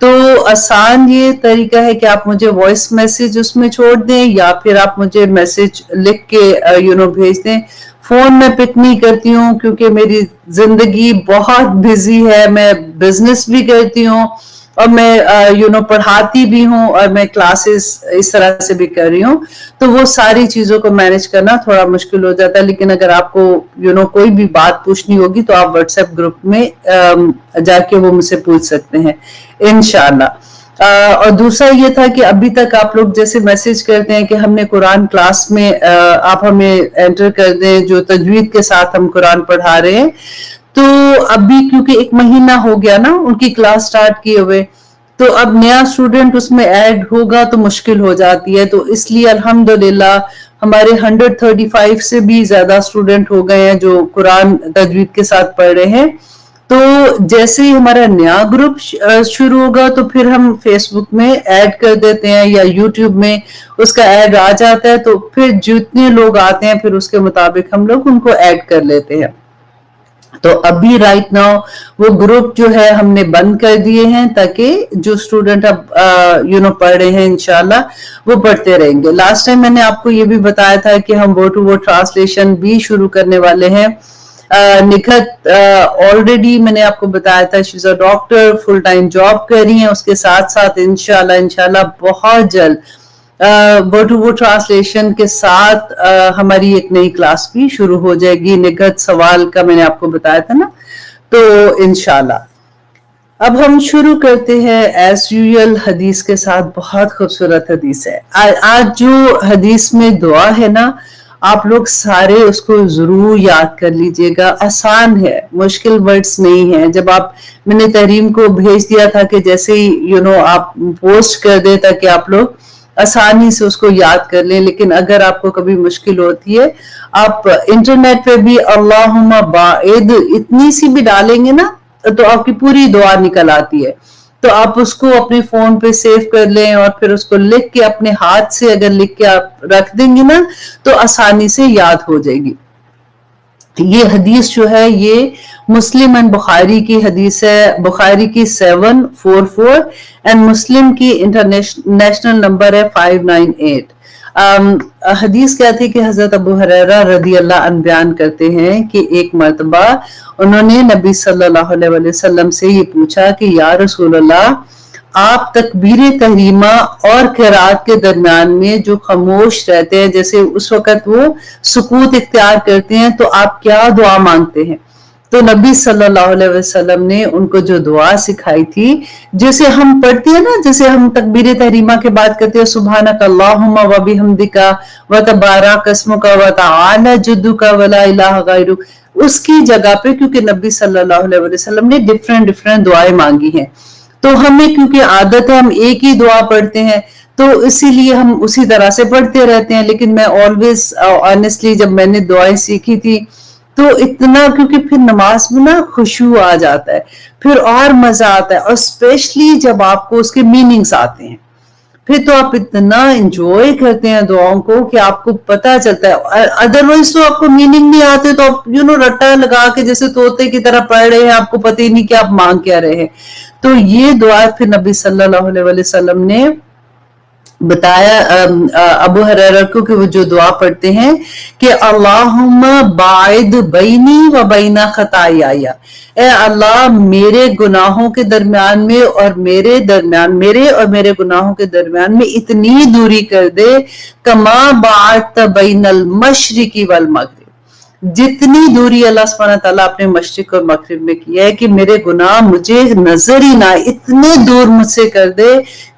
تو آسان یہ طریقہ ہے کہ آپ مجھے وائس میسج اس میں چھوڑ دیں، یا پھر آپ مجھے میسج لکھ کے بھیج دیں. فون میں پک نہیں کرتی ہوں کیونکہ میری زندگی بہت بزی ہے. میں بزنس بھی کرتی ہوں، اور میں پڑھاتی بھی ہوں، اور میں کلاسز اس طرح سے بھی کر رہی ہوں. تو وہ ساری چیزوں کو مینج کرنا تھوڑا مشکل ہو جاتا ہے. لیکن اگر آپ کو کوئی بھی بات پوچھنی ہوگی تو آپ واٹس ایپ گروپ میں جا کے وہ مجھ سے پوچھ سکتے ہیں انشاءاللہ. اور دوسرا یہ تھا کہ ابھی تک آپ لوگ جیسے میسج کرتے ہیں کہ ہم نے قرآن کلاس میں آپ ہمیں انٹر کر دیں، جو تجوید کے ساتھ ہم قرآن پڑھا رہے ہیں. تو ابھی کیونکہ 1 مہینہ ہو گیا نا ان کی کلاس سٹارٹ کیے ہوئے، تو اب نیا اسٹوڈنٹ اس میں ایڈ ہوگا تو مشکل ہو جاتی ہے. تو اس لیے الحمدللہ ہمارے 135 سے بھی زیادہ اسٹوڈنٹ ہو گئے ہیں جو قرآن تجوید کے ساتھ پڑھ رہے ہیں. تو جیسے ہی ہمارا نیا گروپ شروع ہوگا تو پھر ہم فیس بک میں ایڈ کر دیتے ہیں، یا یوٹیوب میں اس کا ایڈ آ جاتا ہے. تو پھر جتنے لوگ آتے ہیں پھر اس کے مطابق ہم لوگ ان کو ایڈ کر لیتے ہیں. تو ابھی رائٹ ناؤ وہ گروپ جو ہے ہم نے بند کر دیے ہیں، تاکہ جو اسٹوڈنٹ اب پڑھ رہے ہیں انشاءاللہ وہ پڑھتے رہیں گے. لاسٹ ٹائم میں نے آپ کو یہ بھی بتایا تھا کہ ہم ورڈ ٹو ورڈ ٹرانسلیشن بھی شروع کرنے والے ہیں. نکھت آلریڈی میں نے آپ کو بتایا تھا، شیز اے ڈاکٹر، فل ٹائم جاب کر رہی ہیں. اس کے ساتھ ساتھ انشاءاللہ بہت جلد ورڈ ٹو ورڈ ٹرانسلیشن کے ساتھ ہماری ایک نئی کلاس بھی شروع ہو جائے گی. نگہت سوال کا میں نے آپ کو بتایا تھا نا، تو انشاءاللہ. اب ہم شروع کرتے ہیں ایز یوزول حدیث کے ساتھ. بہت خوبصورت حدیث ہے. آج جو حدیث میں دعا ہے نا، آپ لوگ سارے اس کو ضرور یاد کر لیجئے گا. آسان ہے، مشکل ورڈز نہیں ہیں. جب میں نے تحریم کو بھیج دیا تھا کہ جیسے ہی آپ پوسٹ کر دیں تاکہ آپ لوگ آسانی سے اس کو یاد کر لیں. لیکن اگر آپ کو کبھی مشکل ہوتی ہے، آپ انٹرنیٹ پہ بھی اللہم باعد اتنی سی بھی ڈالیں گے نا تو آپ کی پوری دعا نکل آتی ہے. تو آپ اس کو اپنے فون پہ سیو کر لیں، اور پھر اس کو لکھ کے اپنے ہاتھ سے اگر لکھ کے آپ رکھ دیں گے نا تو آسانی سے یاد ہو جائے گی. یہ حدیث جو ہے یہ مسلم اینڈ بخاری کی حدیث ہے. بخاری کی 744 اینڈ مسلم کی انٹرنیشنل نمبر ہے 598. حدیث کیا تھی کہ حضرت ابو ہریرہ رضی اللہ عنہ بیان کرتے ہیں کہ ایک مرتبہ انہوں نے نبی صلی اللہ علیہ وسلم سے یہ پوچھا کہ یا رسول اللہ، آپ تکبیر تحریمہ اور قرات کے درمیان میں جو خاموش رہتے ہیں، جیسے اس وقت وہ سکوت اختیار کرتے ہیں، تو آپ کیا دعا مانگتے ہیں؟ تو نبی صلی اللہ علیہ وسلم نے ان کو جو دعا سکھائی تھی، جیسے ہم پڑھتے ہیں نا، جیسے ہم تکبیر تحریمہ کے بعد کہتے ہیں سبحانک اللہم و بحمدک و تبارک اسمک و تعالی جدک و لا الہ غیرک، اس کی جگہ پہ کیونکہ نبی صلی اللہ علیہ وسلم نے ڈیفرنٹ دعائیں مانگی ہیں، تو ہمیں کیونکہ عادت ہے ہم ایک ہی دعا پڑھتے ہیں، تو اسی لیے ہم اسی طرح سے پڑھتے رہتے ہیں. لیکن میں آلویز آنیسٹلی جب میں نے دعائیں سیکھی تھی تو اتنا، کیونکہ پھر نماز میں نا خشوع آ جاتا ہے، پھر اور مزہ آتا ہے، اور اسپیشلی جب آپ کو اس کے میننگز آتے ہیں، پھر تو آپ اتنا انجوائے کرتے ہیں دعاؤں کو کہ آپ کو پتہ چلتا ہے. ادروائز تو آپ کو میننگ نہیں آتے تو آپ رٹا لگا کے جیسے طوطے کی طرح پڑھ رہے ہیں، آپ کو پتہ ہی نہیں کہ آپ مانگ کیا رہے ہیں. تو یہ دعا پھر نبی صلی اللہ علیہ وسلم نے بتایا ابو ہریرہ کو کہ وہ جو دعا پڑھتے ہیں کہ اللہم باعد بینی و بین خطایایا، اے اللہ میرے گناہوں کے درمیان میں اور میرے اور میرے گناہوں کے درمیان میں اتنی دوری کر دے کما باعدت بین المشرق والمغرب، جتنی دوری اللہ سبحانہ تعالیٰ اپنے مشرق اور مغرب میں کیا ہے کہ میرے گناہ مجھے نظر ہی نہ، اتنے دور مجھ سے کر دے.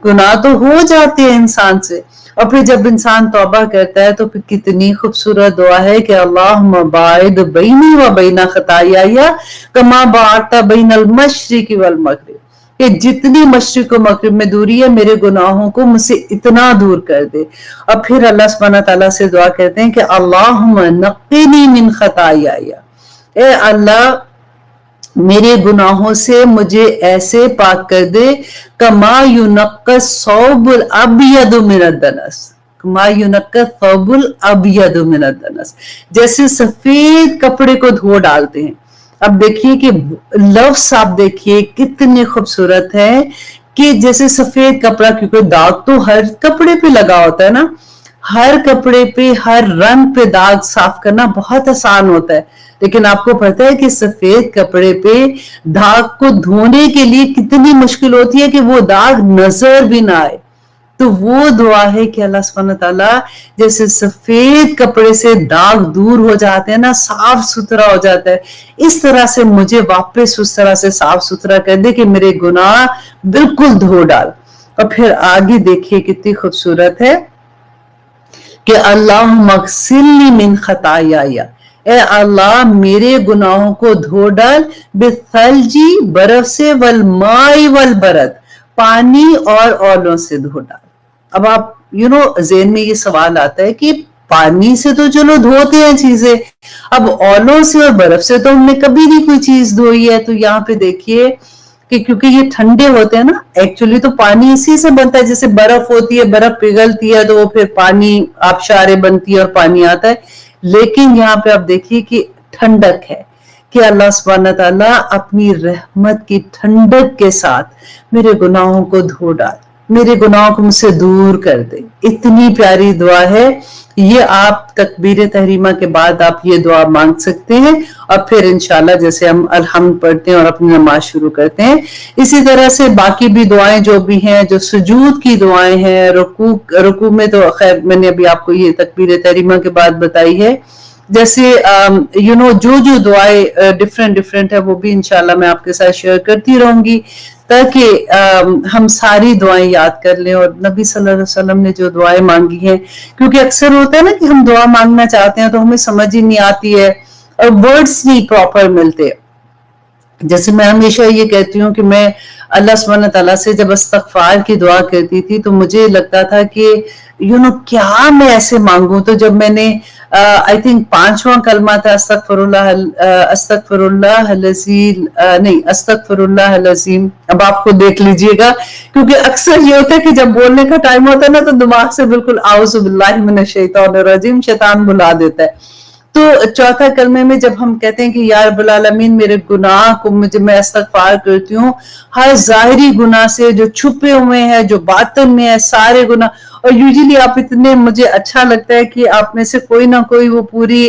گناہ تو ہو جاتے ہیں انسان سے، اور پھر جب انسان توبہ کرتا ہے تو پھر کتنی خوبصورت دعا ہے کہ اللہم باعد بینی و بین خطایایا کما باعدت بین المشرق والمغرب، کہ جتنی مشرق و مغرب میں دوری ہے میرے گناہوں کو مجھ سے اتنا دور کر دے. اور پھر اللہ سبحانہ تعالیٰ سے دعا کرتے ہیں کہ اللہم نقنی من خطایایا، اے اللہ میرے گناہوں سے مجھے ایسے پاک کر دے کما ینقی الثوب الابیض من الدنس، کما ینقی الثوب الابیض من الدنس، جیسے سفید کپڑے کو دھو ڈالتے ہیں. اب دیکھیے کہ لفظ آپ دیکھیے کتنے خوبصورت ہے کہ جیسے سفید کپڑا، کیونکہ داغ تو ہر کپڑے پہ لگا ہوتا ہے نا، ہر کپڑے پہ ہر رنگ پہ داغ صاف کرنا بہت آسان ہوتا ہے، لیکن آپ کو پتہ ہے کہ سفید کپڑے پہ داغ کو دھونے کے لیے کتنی مشکل ہوتی ہے کہ وہ داغ نظر بھی نہ آئے. تو وہ دعا ہے کہ اللہ سبحانہ تعالیٰ جیسے سفید کپڑے سے داغ دور ہو جاتے ہیں نا، صاف ستھرا ہو جاتا ہے، اس طرح سے مجھے واپس اس طرح سے صاف ستھرا کر دے کہ میرے گناہ بالکل دھو ڈال. اور پھر آگے دیکھیے کتنی خوبصورت ہے کہ اللہم اغسلنی من خطایایا، اے اللہ میرے گناہوں کو دھو ڈال بالثلجی برف سے، والماء والبرد پانی اور اولوں سے دھو ڈال. اب آپ ذہن میں یہ سوال آتا ہے کہ پانی سے تو چلو دھوتے ہیں چیزیں، اب اولوں سے اور برف سے تو ہم نے کبھی نہیں کوئی چیز دھوئی ہے. تو یہاں پہ دیکھیے کہ کیونکہ یہ ٹھنڈے ہوتے ہیں نا، ایکچولی تو پانی اسی سے بنتا ہے، جیسے برف ہوتی ہے، برف پگھلتی ہے تو وہ پھر پانی آبشاریں بنتی ہے اور پانی آتا ہے. لیکن یہاں پہ آپ دیکھیے کہ ٹھنڈک ہے کہ اللہ سبحانہ تعالیٰ اپنی رحمت کی ٹھنڈک کے ساتھ میرے گناہوں کو دھو ڈال، میرے گناہوں کو مجھ سے دور کر دے. اتنی پیاری دعا ہے یہ، آپ تکبیر تحریمہ کے بعد آپ یہ دعا مانگ سکتے ہیں، اور پھر انشاءاللہ جیسے ہم الحمد پڑھتے ہیں اور اپنی نماز شروع کرتے ہیں، اسی طرح سے باقی بھی دعائیں جو بھی ہیں، جو سجود کی دعائیں ہیں، رکوع میں تو خیر میں نے ابھی آپ کو یہ تکبیر تحریمہ کے بعد بتائی ہے. جیسے جو دعائیں ڈیفرنٹ ہے وہ بھی انشاءاللہ میں آپ کے ساتھ شیئر کرتی رہوں گی تاکہ ہم ساری دعائیں یاد کر لیں، اور نبی صلی اللہ علیہ وسلم نے جو دعائیں مانگی ہیں، کیونکہ اکثر ہوتا ہے نا کہ ہم دعا مانگنا چاہتے ہیں تو ہمیں سمجھ ہی نہیں آتی ہے اور ورڈز نہیں پراپر ملتے. جیسے میں ہمیشہ یہ کہتی ہوں کہ میں اللہ سبحانہ تعالیٰ سے جب استغفار کی دعا کرتی تھی تو مجھے لگتا تھا کہ کیا میں ایسے مانگوں. تو جب میں نے آئی تھنک 5واں کلمہ تھا استغفر اللہ العظیم، اب آپ کو دیکھ لیجئے گا، کیونکہ اکثر یہ ہوتا ہے کہ جب بولنے کا ٹائم ہوتا ہے نا تو دماغ سے بالکل اعوذ باللہ من الشیطان الرجیم، شیطان بلا دیتا ہے. تو چوتھا کلمے میں جب ہم کہتے ہیں کہ یا رب العالمین میرے گناہ کو میں استغفار کرتی ہوں، ہر ظاہری گناہ سے، جو چھپے ہوئے ہیں، جو باطن میں ہے، سارے گناہ. اور یوزلی آپ اتنے، مجھے اچھا لگتا ہے کہ آپ میں سے کوئی نہ کوئی وہ پوری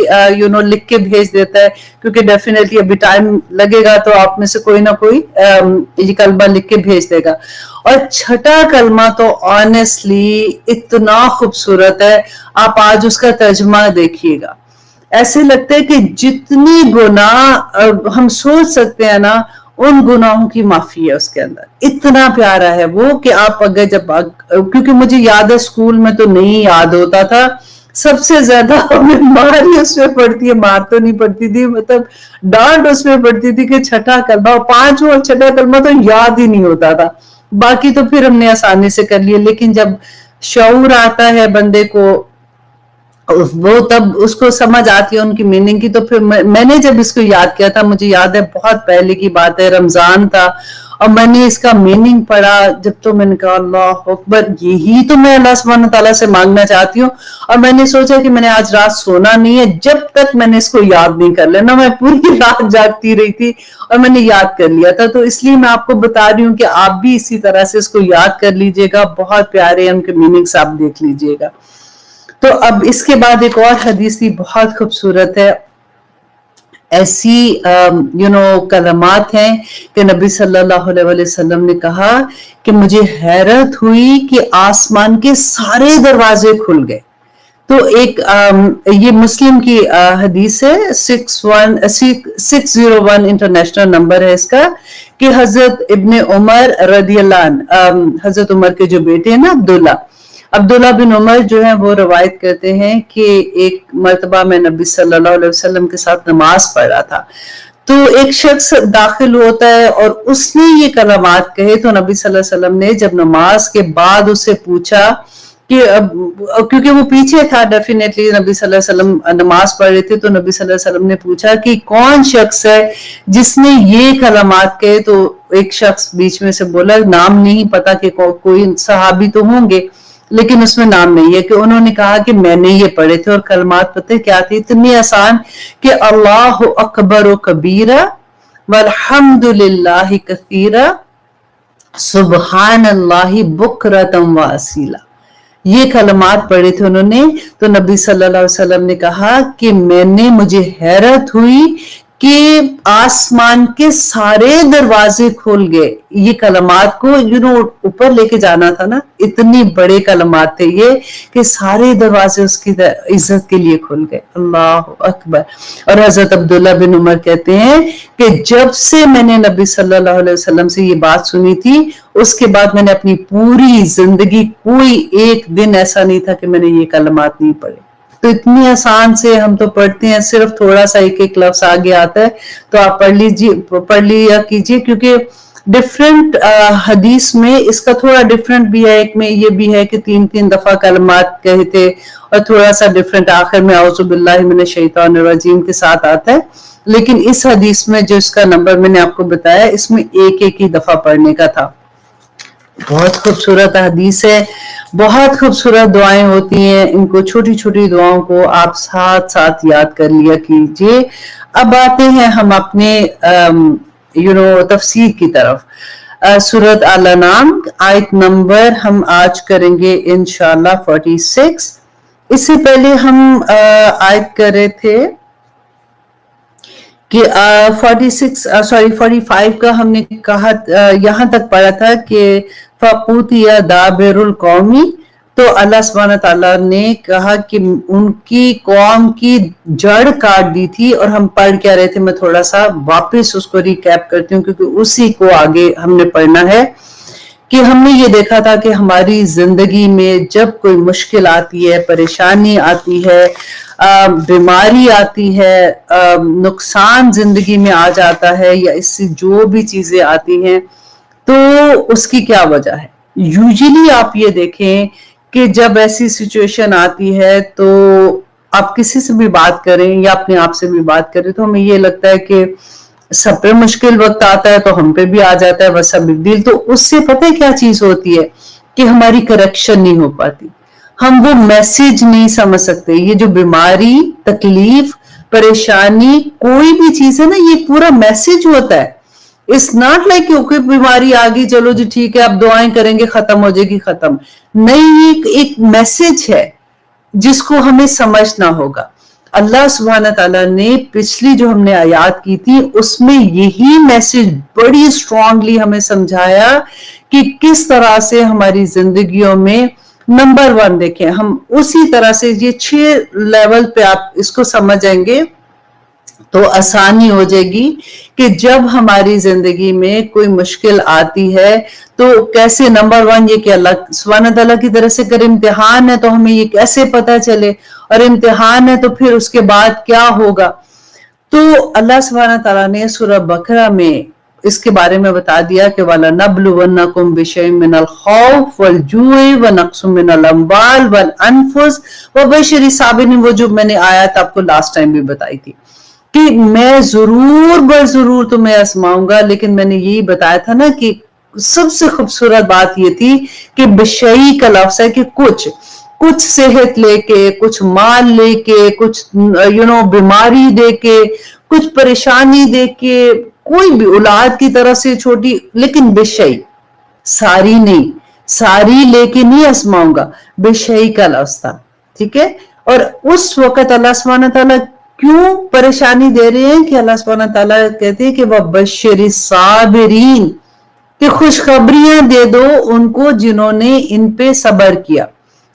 لکھ کے بھیج دیتا ہے، کیونکہ ڈیفینیٹلی ابھی ٹائم لگے گا تو آپ میں سے کوئی نہ کوئی یہ کلمہ لکھ کے بھیج دے گا. اور چھٹا کلمہ تو آنیسٹلی اتنا خوبصورت ہے، آپ آج اس کا ترجمہ دیکھیے گا. ایسے لگتا ہے کہ جتنی گناہ ہم سوچ سکتے ہیں نا ان گناہوں کی معافی ہے اس کے اندر. اتنا پیارا ہے وہ کہ آپ اگر کیونکہ مجھے یاد ہے اسکول میں تو نہیں یاد ہوتا تھا, سب سے زیادہ ہمیں مار ہی اس میں پڑتی ہے, مار تو نہیں پڑتی تھی, مطلب ڈانٹ اس میں پڑتی تھی کہ چھٹا کلمہ, 5 اور چھٹا کلمہ تو یاد ہی نہیں ہوتا تھا, باقی تو پھر ہم نے آسانی سے کر لیے. لیکن جب شعور آتا ہے بندے کو, وہ تب اس کو سمجھ آتی ہے ان کی میننگ کی. تو پھر میں نے جب اس کو یاد کیا تھا, مجھے یاد ہے بہت پہلے کی بات ہے, رمضان تھا, اور میں نے اس کا میننگ پڑھا جب, تو میں نے کہا اللہ اکبر, یہی تو میں اللہ سبحانہ تعالیٰ سے مانگنا چاہتی ہوں. اور میں نے سوچا کہ میں نے آج رات سونا نہیں ہے جب تک میں نے اس کو یاد نہیں کر لینا. میں پوری رات جاگتی رہی تھی اور میں نے یاد کر لیا تھا. تو اس لیے میں آپ کو بتا رہی ہوں کہ آپ بھی اسی طرح سے اس کو یاد کر لیجئے گا, بہت پیارے ہیں ان کے میننگز, آپ دیکھ لیجئے گا. تو اب اس کے بعد ایک اور حدیث بھی بہت خوبصورت ہے. ایسی کلمات ہیں کہ نبی صلی اللہ علیہ وسلم نے کہا کہ مجھے حیرت ہوئی کہ آسمان کے سارے دروازے کھل گئے. تو ایک یہ مسلم کی حدیث ہے, 601 انٹرنیشنل نمبر ہے اس کا, کہ حضرت ابن عمر رضی اللہ عنہ, حضرت عمر کے جو بیٹے ہیں نا عبداللہ بن عمر جو ہیں, وہ روایت کرتے ہیں کہ ایک مرتبہ میں نبی صلی اللہ علیہ وسلم کے ساتھ نماز پڑھ رہا تھا, تو ایک شخص داخل ہوتا ہے اور اس نے یہ کلمات کہے. تو نبی صلی اللہ علیہ وسلم نے جب نماز کے بعد اس سے پوچھا کہ کیونکہ وہ پیچھے تھا, ڈیفینیٹلی نبی صلی اللہ علیہ وسلم نماز پڑھ رہے تھے, تو نبی صلی اللہ علیہ وسلم نے پوچھا کہ کون شخص ہے جس نے یہ کلمات کہے. تو ایک شخص بیچ میں سے بولا, نام نہیں پتا کہ کوئی صحابی تو ہوں گے لیکن اس میں نام نہیں ہے, کہ انہوں نے کہا کہ میں نے یہ پڑھے تھے. اور کلمات پتہ کیا تھی, اتنی آسان کہ اللہ اکبر و کبیرہ والحمد للہ کثیرہ سبحان اللہ بکرۃ و اصیلا. یہ کلمات پڑھے تھے انہوں نے. تو نبی صلی اللہ علیہ وسلم نے کہا کہ مجھے حیرت ہوئی کہ آسمان کے سارے دروازے کھول گئے. یہ کلمات کو اوپر لے کے جانا تھا نا, اتنی بڑے کلمات تھے یہ کہ سارے دروازے اس کی عزت کے لیے کھل گئے. اللہ اکبر. اور حضرت عبداللہ بن عمر کہتے ہیں کہ جب سے میں نے نبی صلی اللہ علیہ وسلم سے یہ بات سنی تھی, اس کے بعد میں نے اپنی پوری زندگی کوئی ایک دن ایسا نہیں تھا کہ میں نے یہ کلمات نہیں پڑھے. تو اتنی آسان سے ہم تو پڑھتے ہیں, صرف تھوڑا سا ایک لفظ آگے آتا ہے تو آپ پڑھ لیا کیجئے, کیونکہ ڈیفرنٹ حدیث میں اس کا تھوڑا ڈیفرنٹ بھی ہے. ایک میں یہ بھی ہے کہ 3 دفعہ کلمات کہے تھے, اور تھوڑا سا ڈیفرنٹ آخر میں اعوذ باللہ من الشیطان الرجیم کے ساتھ آتا ہے. لیکن اس حدیث میں جو اس کا نمبر میں نے آپ کو بتایا, اس میں ایک ہی دفعہ پڑھنے کا تھا. بہت خوبصورت حدیث ہے, بہت خوبصورت دعائیں ہوتی ہیں. ان کو چھوٹی چھوٹی دعاؤں کو آپ ساتھ ساتھ یاد کر لیا کیجئے. اب آتے ہیں ہم اپنے تفسیر کی طرف. سورۃ الانعام آیت نمبر ہم آج کریں گے انشاءاللہ 46. اس سے پہلے ہم آیت کر رہے تھے کہ 45 کا ہم نے کہا, یہاں تک پڑھا تھا کہ فَقُوتِيَ دَابِرُ الْقَوْمِ. تو اللہ سبحانہ تعالیٰ نے کہا کہ ان کی قوم کی جڑ کاٹ دی تھی. اور ہم پڑھ کیا رہے تھے, میں تھوڑا سا واپس اس کو ریکیپ کرتی ہوں کیونکہ اسی کو آگے ہم نے پڑھنا ہے. کہ ہم نے یہ دیکھا تھا کہ ہماری زندگی میں جب کوئی مشکل آتی ہے, پریشانی آتی ہے, بیماری آتی ہے, نقصان زندگی میں آ جاتا ہے, یا اس سے جو بھی چیزیں آتی ہیں, تو اس کی کیا وجہ ہے. یوزلی آپ یہ دیکھیں کہ جب ایسی سچویشن آتی ہے تو آپ کسی سے بھی بات کریں یا اپنے آپ سے بھی بات کریں, تو ہمیں یہ لگتا ہے کہ سب پہ مشکل وقت آتا ہے تو ہم پہ بھی آ جاتا ہے, بس بگ ڈیل. تو اس سے پتہ ہے کیا چیز ہوتی ہے کہ ہماری کریکشن نہیں ہو پاتی, ہم وہ میسج نہیں سمجھ سکتے. یہ جو بیماری, تکلیف, پریشانی, کوئی بھی چیز ہے نا, یہ پورا میسج ہوتا ہے. It's not like کہ کوئی بیماری آ گئی, چلو جی ٹھیک ہے اب دعائیں کریں گے ختم ہو جائے گی, ختم نہیں. یہ ایک میسج ہے جس کو ہمیں سمجھنا ہوگا. اللہ سبحانہ تعالیٰ نے پچھلی جو ہم نے آیات کی تھی اس میں یہی میسج بڑی اسٹرانگلی ہمیں سمجھایا کہ کس طرح سے ہماری زندگیوں میں نمبر 1 دیکھیں، ہم اسی طرح سے یہ 6 لیول پہ آپ اس کو سمجھیں گے تو آسانی ہو جائے گی کہ جب ہماری زندگی میں کوئی مشکل آتی ہے تو کیسے، نمبر 1 یہ کہ اللہ سبحانہ تعالیٰ کی طرف سے اگر امتحان ہے تو ہمیں یہ کیسے پتہ چلے، اور امتحان ہے تو پھر اس کے بعد کیا ہوگا۔ تو اللہ سبحانہ تعالیٰ نے سورہ بقرہ میں اس کے بارے میں بتا دیا کہ وَلَنَبْلُوَنَّكُمْ بِشَيْءٍ مِّنَ الْخَوْفِ وَالْجُوعِ وَنَقْصٍ مِّنَ الْأَمْوَالِ وَالْأَنفُسِ وَبَشِّرِ الصَّابِرِينَ، وہ جو میں نے آیت آپ کو لاسٹ ٹائم بھی بتائی تھی کہ میں ضرور ضرور تمہیں آزماؤں گا، لیکن میں نے یہی بتایا تھا نا کہ سب سے خوبصورت بات یہ تھی کہ بشئی کا لفظ ہے کہ کچھ صحت لے کے، کچھ مال لے کے، کچھ بیماری دے کے، کچھ پریشانی دے کے، کوئی بھی اولاد کی طرف سے چھوٹی، لیکن بشئی، ساری نہیں، ساری لے کے نہیں آزماؤں گا، بشئی کا لفظ تھا، ٹھیک ہے۔ اور اس وقت اللہ سبحانہ تعالیٰ کیوں پریشانی دے رہے ہیں کہ اللہ سبحانہ تعالیٰ کہتے ہیں کہ وَبَشِّرِ الصَّابِرِينَ، کہ خوشخبریاں دے دو ان کو جنہوں نے ان پہ صبر کیا۔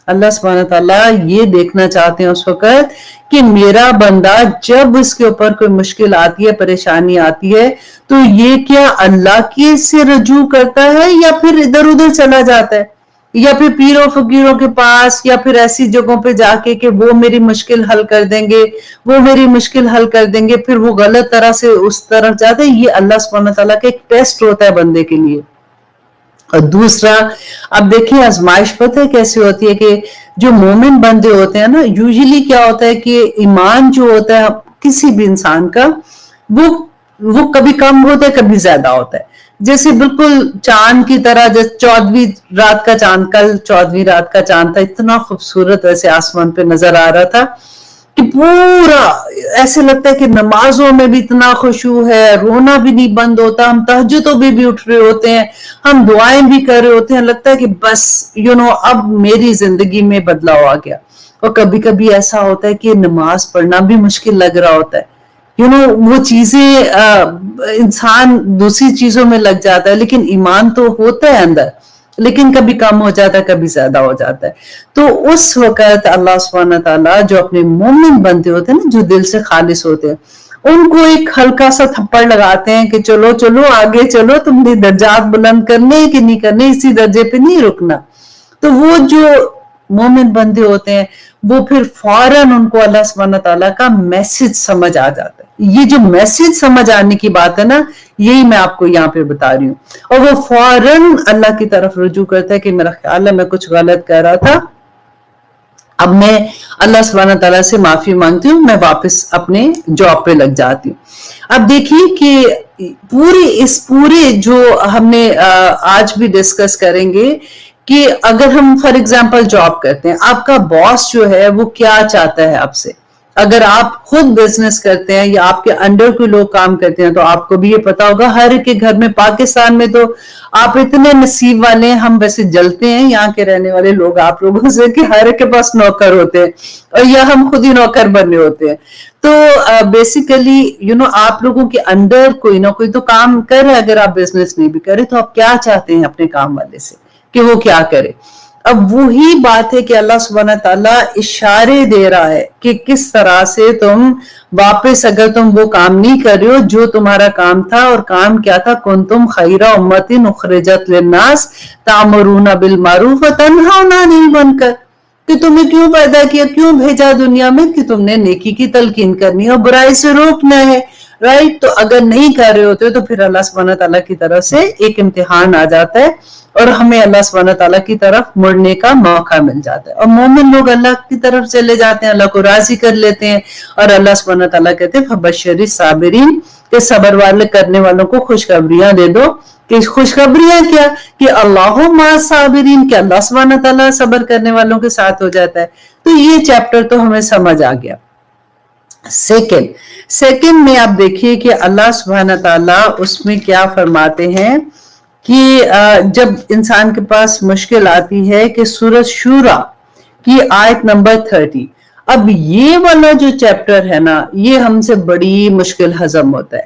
اللہ سبحانہ تعالیٰ یہ دیکھنا چاہتے ہیں اس وقت کہ میرا بندہ جب اس کے اوپر کوئی مشکل آتی ہے، پریشانی آتی ہے، تو یہ کیا اللہ کی سے رجوع کرتا ہے یا پھر ادھر ادھر چلا جاتا ہے، یا پھر پیروں فقیروں کے پاس، یا پھر ایسی جگہوں پہ جا کے کہ وہ میری مشکل حل کر دیں گے، وہ میری مشکل حل کر دیں گے، پھر وہ غلط طرح سے اس طرف جاتے ہیں۔ یہ اللہ سبحانہ تعالیٰ کا ایک ٹیسٹ ہوتا ہے بندے کے لیے۔ اور دوسرا، اب دیکھیں آزمائش پتہ ہے کیسے ہوتی ہے کہ جو مومن بندے ہوتے ہیں نا، یوزیلی کیا ہوتا ہے کہ ایمان جو ہوتا ہے کسی بھی انسان کا، وہ کبھی کم ہوتا ہے کبھی زیادہ ہوتا ہے، جیسے بالکل چاند کی طرح، جیسے 14ویں رات کا چاند، کل 14ویں رات کا چاند تھا، اتنا خوبصورت ویسے آسمان پہ نظر آ رہا تھا کہ پورا ایسے لگتا ہے کہ نمازوں میں بھی اتنا خشوع ہے، رونا بھی نہیں بند ہوتا، ہم تہجدوں میں بھی اٹھ رہے ہوتے ہیں، ہم دعائیں بھی کر رہے ہوتے ہیں، لگتا ہے کہ بس اب میری زندگی میں بدلاؤ آ گیا۔ اور کبھی کبھی ایسا ہوتا ہے کہ نماز پڑھنا بھی مشکل لگ رہا ہوتا ہے، وہ چیزیں انسان دوسری چیزوں میں لگ جاتا ہے، لیکن ایمان تو ہوتا ہے اندر، لیکن کبھی کم ہو جاتا ہے کبھی زیادہ ہو جاتا ہے۔ تو اس وقت اللہ سبحانہ تعالیٰ جو اپنے مومن بندے ہوتے ہیں نا، جو دل سے خالص ہوتے ہیں، ان کو ایک ہلکا سا تھپڑ لگاتے ہیں کہ چلو آگے چلو، تم نے درجات بلند کرنے کہ نہیں کرنے، اسی درجے پہ نہیں رکنا۔ تو وہ جو مومن بندے ہوتے ہیں وہ پھر فوراً ان کو اللہ سبحانہ تعالیٰ کا میسج سمجھ آ جاتا ہے۔ یہ جو میسج سمجھ آنے کی بات ہے نا، یہی میں آپ کو یہاں پہ بتا رہی ہوں، اور وہ فوراً اللہ کی طرف رجوع کرتا ہے کہ میرا خیال ہے میں کچھ غلط کر رہا تھا، اب میں اللہ سبحانہ تعالیٰ سے معافی مانگتی ہوں، میں واپس اپنے جاب پہ لگ جاتی ہوں۔ اب دیکھیے کہ پورے جو ہم نے آج بھی ڈسکس کریں گے کہ اگر ہم فار ایگزامپل جاب کرتے ہیں، آپ کا باس جو ہے وہ کیا چاہتا ہے آپ سے، اگر آپ خود بزنس کرتے ہیں یا آپ کے انڈر کوئی لوگ کام کرتے ہیں تو آپ کو بھی یہ پتا ہوگا، ہر ایک کے گھر میں، پاکستان میں تو آپ اتنے نصیب والے ہیں، ہم ویسے جلتے ہیں یہاں کے رہنے والے لوگ آپ لوگوں سے کہ ہر ایک کے پاس نوکر ہوتے ہیں، اور یا ہم خود ہی نوکر بنے ہوتے ہیں۔ تو بیسیکلی آپ لوگوں کے اندر کوئی نہ کوئی تو کام کر رہے، اگر آپ بزنس نہیں بھی کرے تو آپ کیا چاہتے ہیں اپنے کام والے سے کہ وہ کیا کرے۔ اب وہی بات ہے کہ اللہ سبحانہ تعالیٰ اشارے دے رہا ہے کہ کس طرح سے تم واپس، اگر تم وہ کام نہیں کر رہے ہو جو تمہارا کام تھا، اور کام کیا تھا، کنتم خیر امۃ اخرجت للناس تأمرون بالمعروف وتنہون عن المنکر، کہ تمہیں کیوں پیدا کیا، کیوں بھیجا دنیا میں، کہ تم نے نیکی کی تلقین کرنی ہے اور برائی سے روکنا ہے، رائٹ۔ تو اگر نہیں کر رہے ہوتے تو پھر اللہ سبحانہ تعالیٰ کی طرف سے ایک امتحان آ جاتا ہے اور ہمیں اللہ سبحانہ تعالیٰ کی طرف مڑنے کا موقع مل جاتا ہے، اور مومن لوگ اللہ کی طرف چلے جاتے ہیں، اللہ کو راضی کر لیتے ہیں، اور اللہ سبحانہ تعالیٰ کہتے ہیں فَبَشِّرِ الصَّابِرِينَ، کہ صبر والے کرنے والوں کو خوشخبریاں دے دو، کہ خوشخبریاں کیا، کہ اللہ مع الصابرین، کہ اللہ سبحانہ تعالیٰ صبر کرنے والوں کے ساتھ ہو جاتا ہے۔ تو یہ چیپٹر تو ہمیں سمجھ آ گیا۔ سیکنڈ میں آپ دیکھیے کہ اللہ سبحانہ تعالیٰ اس میں کیا فرماتے ہیں کہ جب انسان کے پاس مشکل آتی ہے، کہ سورۃ شورى کی آیت نمبر 30، اب یہ والا جو چیپٹر ہے نا، یہ ہم سے بڑی مشکل ہضم ہوتا ہے،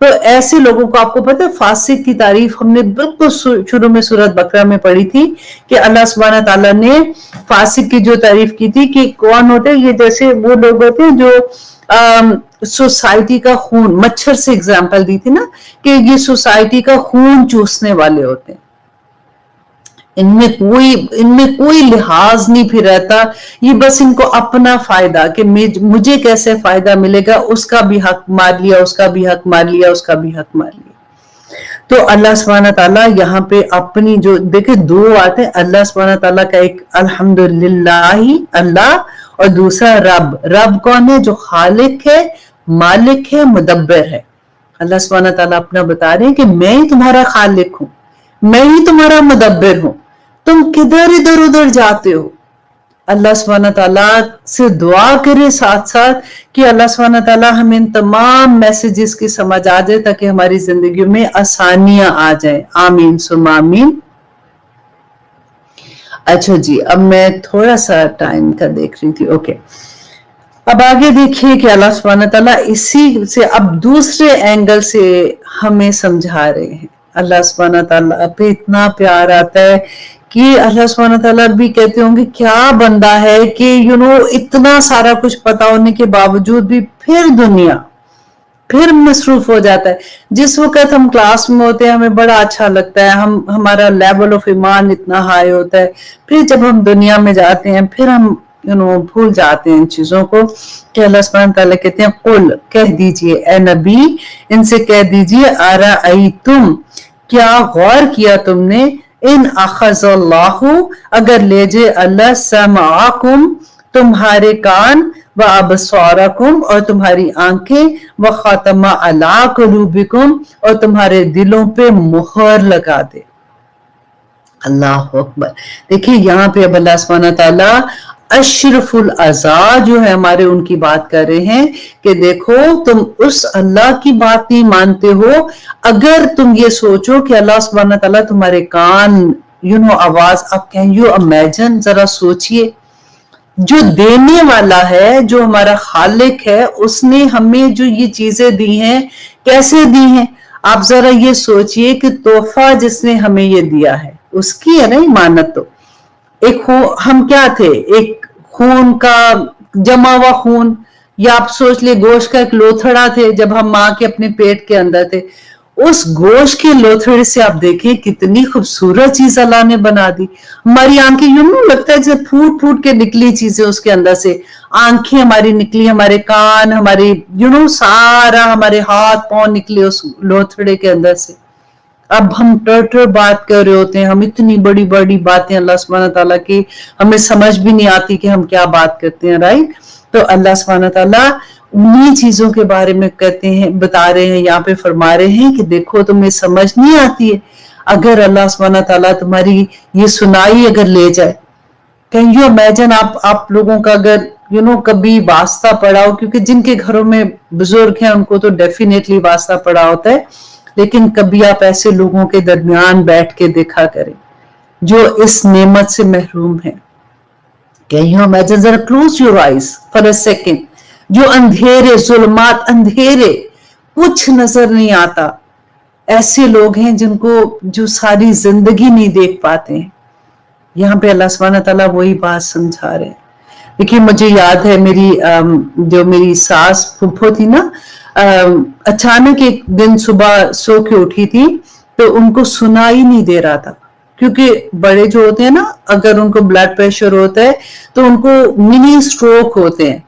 تو ایسے لوگوں کو, آپ کو پتہ ہے فاسق کی تعریف ہم نے بالکل شروع میں سورۃ بقرہ میں پڑھی تھی کہ اللہ سبحانہ تعالیٰ نے فاسق کی جو تعریف کی تھی کہ کون ہوتے ہیں, یہ جیسے وہ لوگ ہوتے ہیں جو سوسائٹی کا خون, مچھر سے اگزامپل دی تھی نا کہ یہ سوسائٹی کا خون چوسنے والے ہوتے ہیں, ان میں کوئی لحاظ نہیں پھر رہتا, یہ بس ان کو اپنا فائدہ کہ مجھے کیسے فائدہ ملے گا, اس کا بھی حق مار لیا, اس کا بھی حق مار لیا, اس کا بھی حق مار لیا. تو اللہ سبحانہ تعالیٰ یہاں پہ اپنی جو دیکھیں دو آتے ہیں, اللہ سبحانہ تعالیٰ کا ایک الحمدللہ اللہ, اور دوسرا رب. رب کون ہے؟ جو خالق ہے, مالک ہے, مدبر ہے. اللہ سبحانہ تعالیٰ اپنا بتا رہے ہیں کہ میں ہی تمہارا خالق ہوں, میں ہی تمہارا مدبر ہوں, تم کدھر ادھر ادھر جاتے ہو. اللہ سبحانہ تعالیٰ سے دعا کرے ساتھ ساتھ کہ اللہ سبحانہ تعالیٰ ہمیں ان تمام میسیجز کی سمجھ آ جائے تاکہ ہماری زندگی میں آسانیاں آ جائیں. آمین ثم آمین. اچھا جی, اب میں تھوڑا سا ٹائم کا دیکھ رہی تھی. اوکے, اب آگے دیکھیے کہ اللہ سبحانہ تعالیٰ اسی سے اب دوسرے اینگل سے ہمیں سمجھا رہے ہیں. اللہ سبحانہ تعالیٰ پہ اتنا پیار آتا ہے کہ اللہ سبحانہ تعالیٰ بھی کہتے ہوں گے کیا بندہ ہے کہ اتنا سارا کچھ پتا ہونے کے باوجود بھی پھر مصروف ہو جاتا ہے. جس وقت ہم کلاس میں ہوتے ہیں ہمیں بڑا اچھا لگتا ہے, ہمارا لیول آف ایمان اتنا ہائی ہوتا ہے, پھر جب ہم دنیا میں جاتے ہیں پھر ہم بھول جاتے ہیں ان چیزوں کو. کہ اللہ سبحانہ تعالیٰ کہتے ہیں قل, کہہ دیجئے اے نبی, ان سے کہہ دیجئے ارأیتم, کیا غور کیا تم نے, ان اخذ اللہ, اگر لے جائے اللہ سمعکم, تمہارے کان, وابصارکم, اور تمہاری آنکھیں, وختم علی قلوبکم, اور تمہارے دلوں پہ مہر لگا دے. اللہ اکبر. دیکھیں یہاں پہ اب اللہ سبحانہ تعالیٰ اشرف الاعضاء جو ہے ہمارے, ان کی بات کر رہے ہیں کہ دیکھو تم اس اللہ کی بات نہیں مانتے ہو اگر تم یہ سوچو کہ اللہ سبحانہ تعالیٰ تمہارے کان, آواز. اب کین یو امیجن, ذرا سوچئے, جو دینے والا ہے, جو ہمارا خالق ہے, اس نے ہمیں جو یہ چیزیں دی ہیں کیسے دی ہیں. آپ ذرا یہ سوچئے کہ تحفہ جس نے ہمیں یہ دیا ہے اس کی ہے نا امانت. تو ایک ہم کیا تھے, ایک خون کا جمع ہوا خون, یا آپ سوچ لے گوشت کا ایک لوتھڑا تھے جب ہم ماں کے اپنے پیٹ کے اندر تھے. اس گوشت کے لوتھڑے سے آپ دیکھیں کتنی خوبصورت چیز اللہ نے بنا دی. ہماری آنکھیں لگتا ہے جیسے پھوٹ پھوٹ کے نکلی چیزیں اس کے اندر سے, آنکھیں ہماری نکلی, ہمارے کان, ہماری سارا ہمارے ہاتھ پاؤں نکلے اس لوتھڑے کے اندر سے. اب ہم ٹر بات کر رہے ہوتے ہیں, ہم اتنی بڑی بڑی باتیں اللہ سبحانہ تعالیٰ کی ہمیں سمجھ بھی نہیں آتی کہ ہم کیا بات کرتے ہیں, رائٹ. تو اللہ سبحانہ تعالیٰ انہی چیزوں کے بارے میں کہتے ہیں, بتا رہے ہیں, یہاں پہ فرما رہے ہیں کہ دیکھو تمہیں سمجھ نہیں آتی ہے اگر اللہ سبحانہ تعالیٰ تمہاری یہ سنائی اگر لے جائے. کین یو امیجن, آپ لوگوں کا اگر کبھی واسطہ پڑا ہو, کیونکہ جن کے گھروں میں بزرگ ہیں ان کو تو ڈیفینیٹلی واسطہ پڑا ہوتا ہے, لیکن کبھی آپ ایسے لوگوں کے درمیان بیٹھ کے دیکھا کریں جو اس نعمت سے محروم ہیں. Can you imagine, ذرا close your eyes for a second, جو اندھیرے, ظلمات, اندھیرے, کچھ نظر نہیں آتا, ایسے لوگ ہیں جن کو جو ساری زندگی نہیں دیکھ پاتے ہیں. یہاں پہ اللہ سبحانہ تعالیٰ وہی بات سمجھا رہے ہیں. دیکھیے مجھے یاد ہے میری ساس پھپھو تھی نا, اچانک ایک دن صبح سو کے اٹھی تھی تو ان کو سنائی نہیں دے رہا تھا, کیونکہ بڑے جو ہوتے ہیں نا اگر ان کو بلڈ پریشر ہوتا ہے تو ان کو منی سٹروک ہوتے ہیں.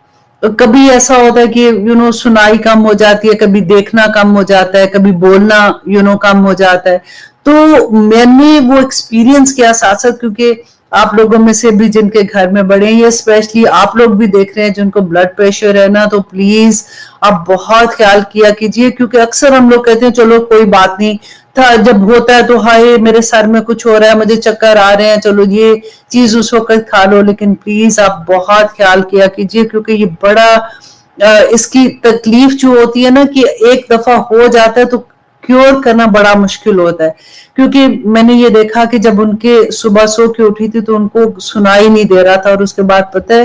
کبھی ایسا ہوتا ہے کہ سنائی کم ہو جاتی ہے, کبھی دیکھنا کم ہو جاتا ہے, کبھی بولنا کم ہو جاتا ہے. تو میں نے وہ ایکسپیرینس کیا ساتھ ساتھ, کیونکہ آپ لوگوں میں سے بھی جن کے گھر میں بڑے ہیں, اسپیشلی آپ لوگ بھی دیکھ رہے ہیں جن کو بلڈ پریشر ہے نا, تو پلیز آپ بہت خیال کیا کیجئے, کیونکہ اکثر ہم لوگ کہتے ہیں چلو کوئی بات نہیں تھا, جب ہوتا ہے تو ہائے میرے سر میں کچھ ہو رہا ہے, مجھے چکر آ رہے ہیں, چلو یہ چیز اس وقت کھا لو. لیکن پلیز آپ بہت خیال کیا کیجئے, کیونکہ یہ بڑا اس کی تکلیف جو ہوتی ہے نا کہ ایک دفعہ ہو جاتا ہے تو کیور کرنا بڑا مشکل ہوتا ہے. کیونکہ میں نے یہ دیکھا کہ جب ان کے صبح سو کے اٹھی تھی تو ان کو سنائی نہیں دے رہا تھا, اور اس کے بعد پتہ ہے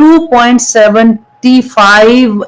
2.75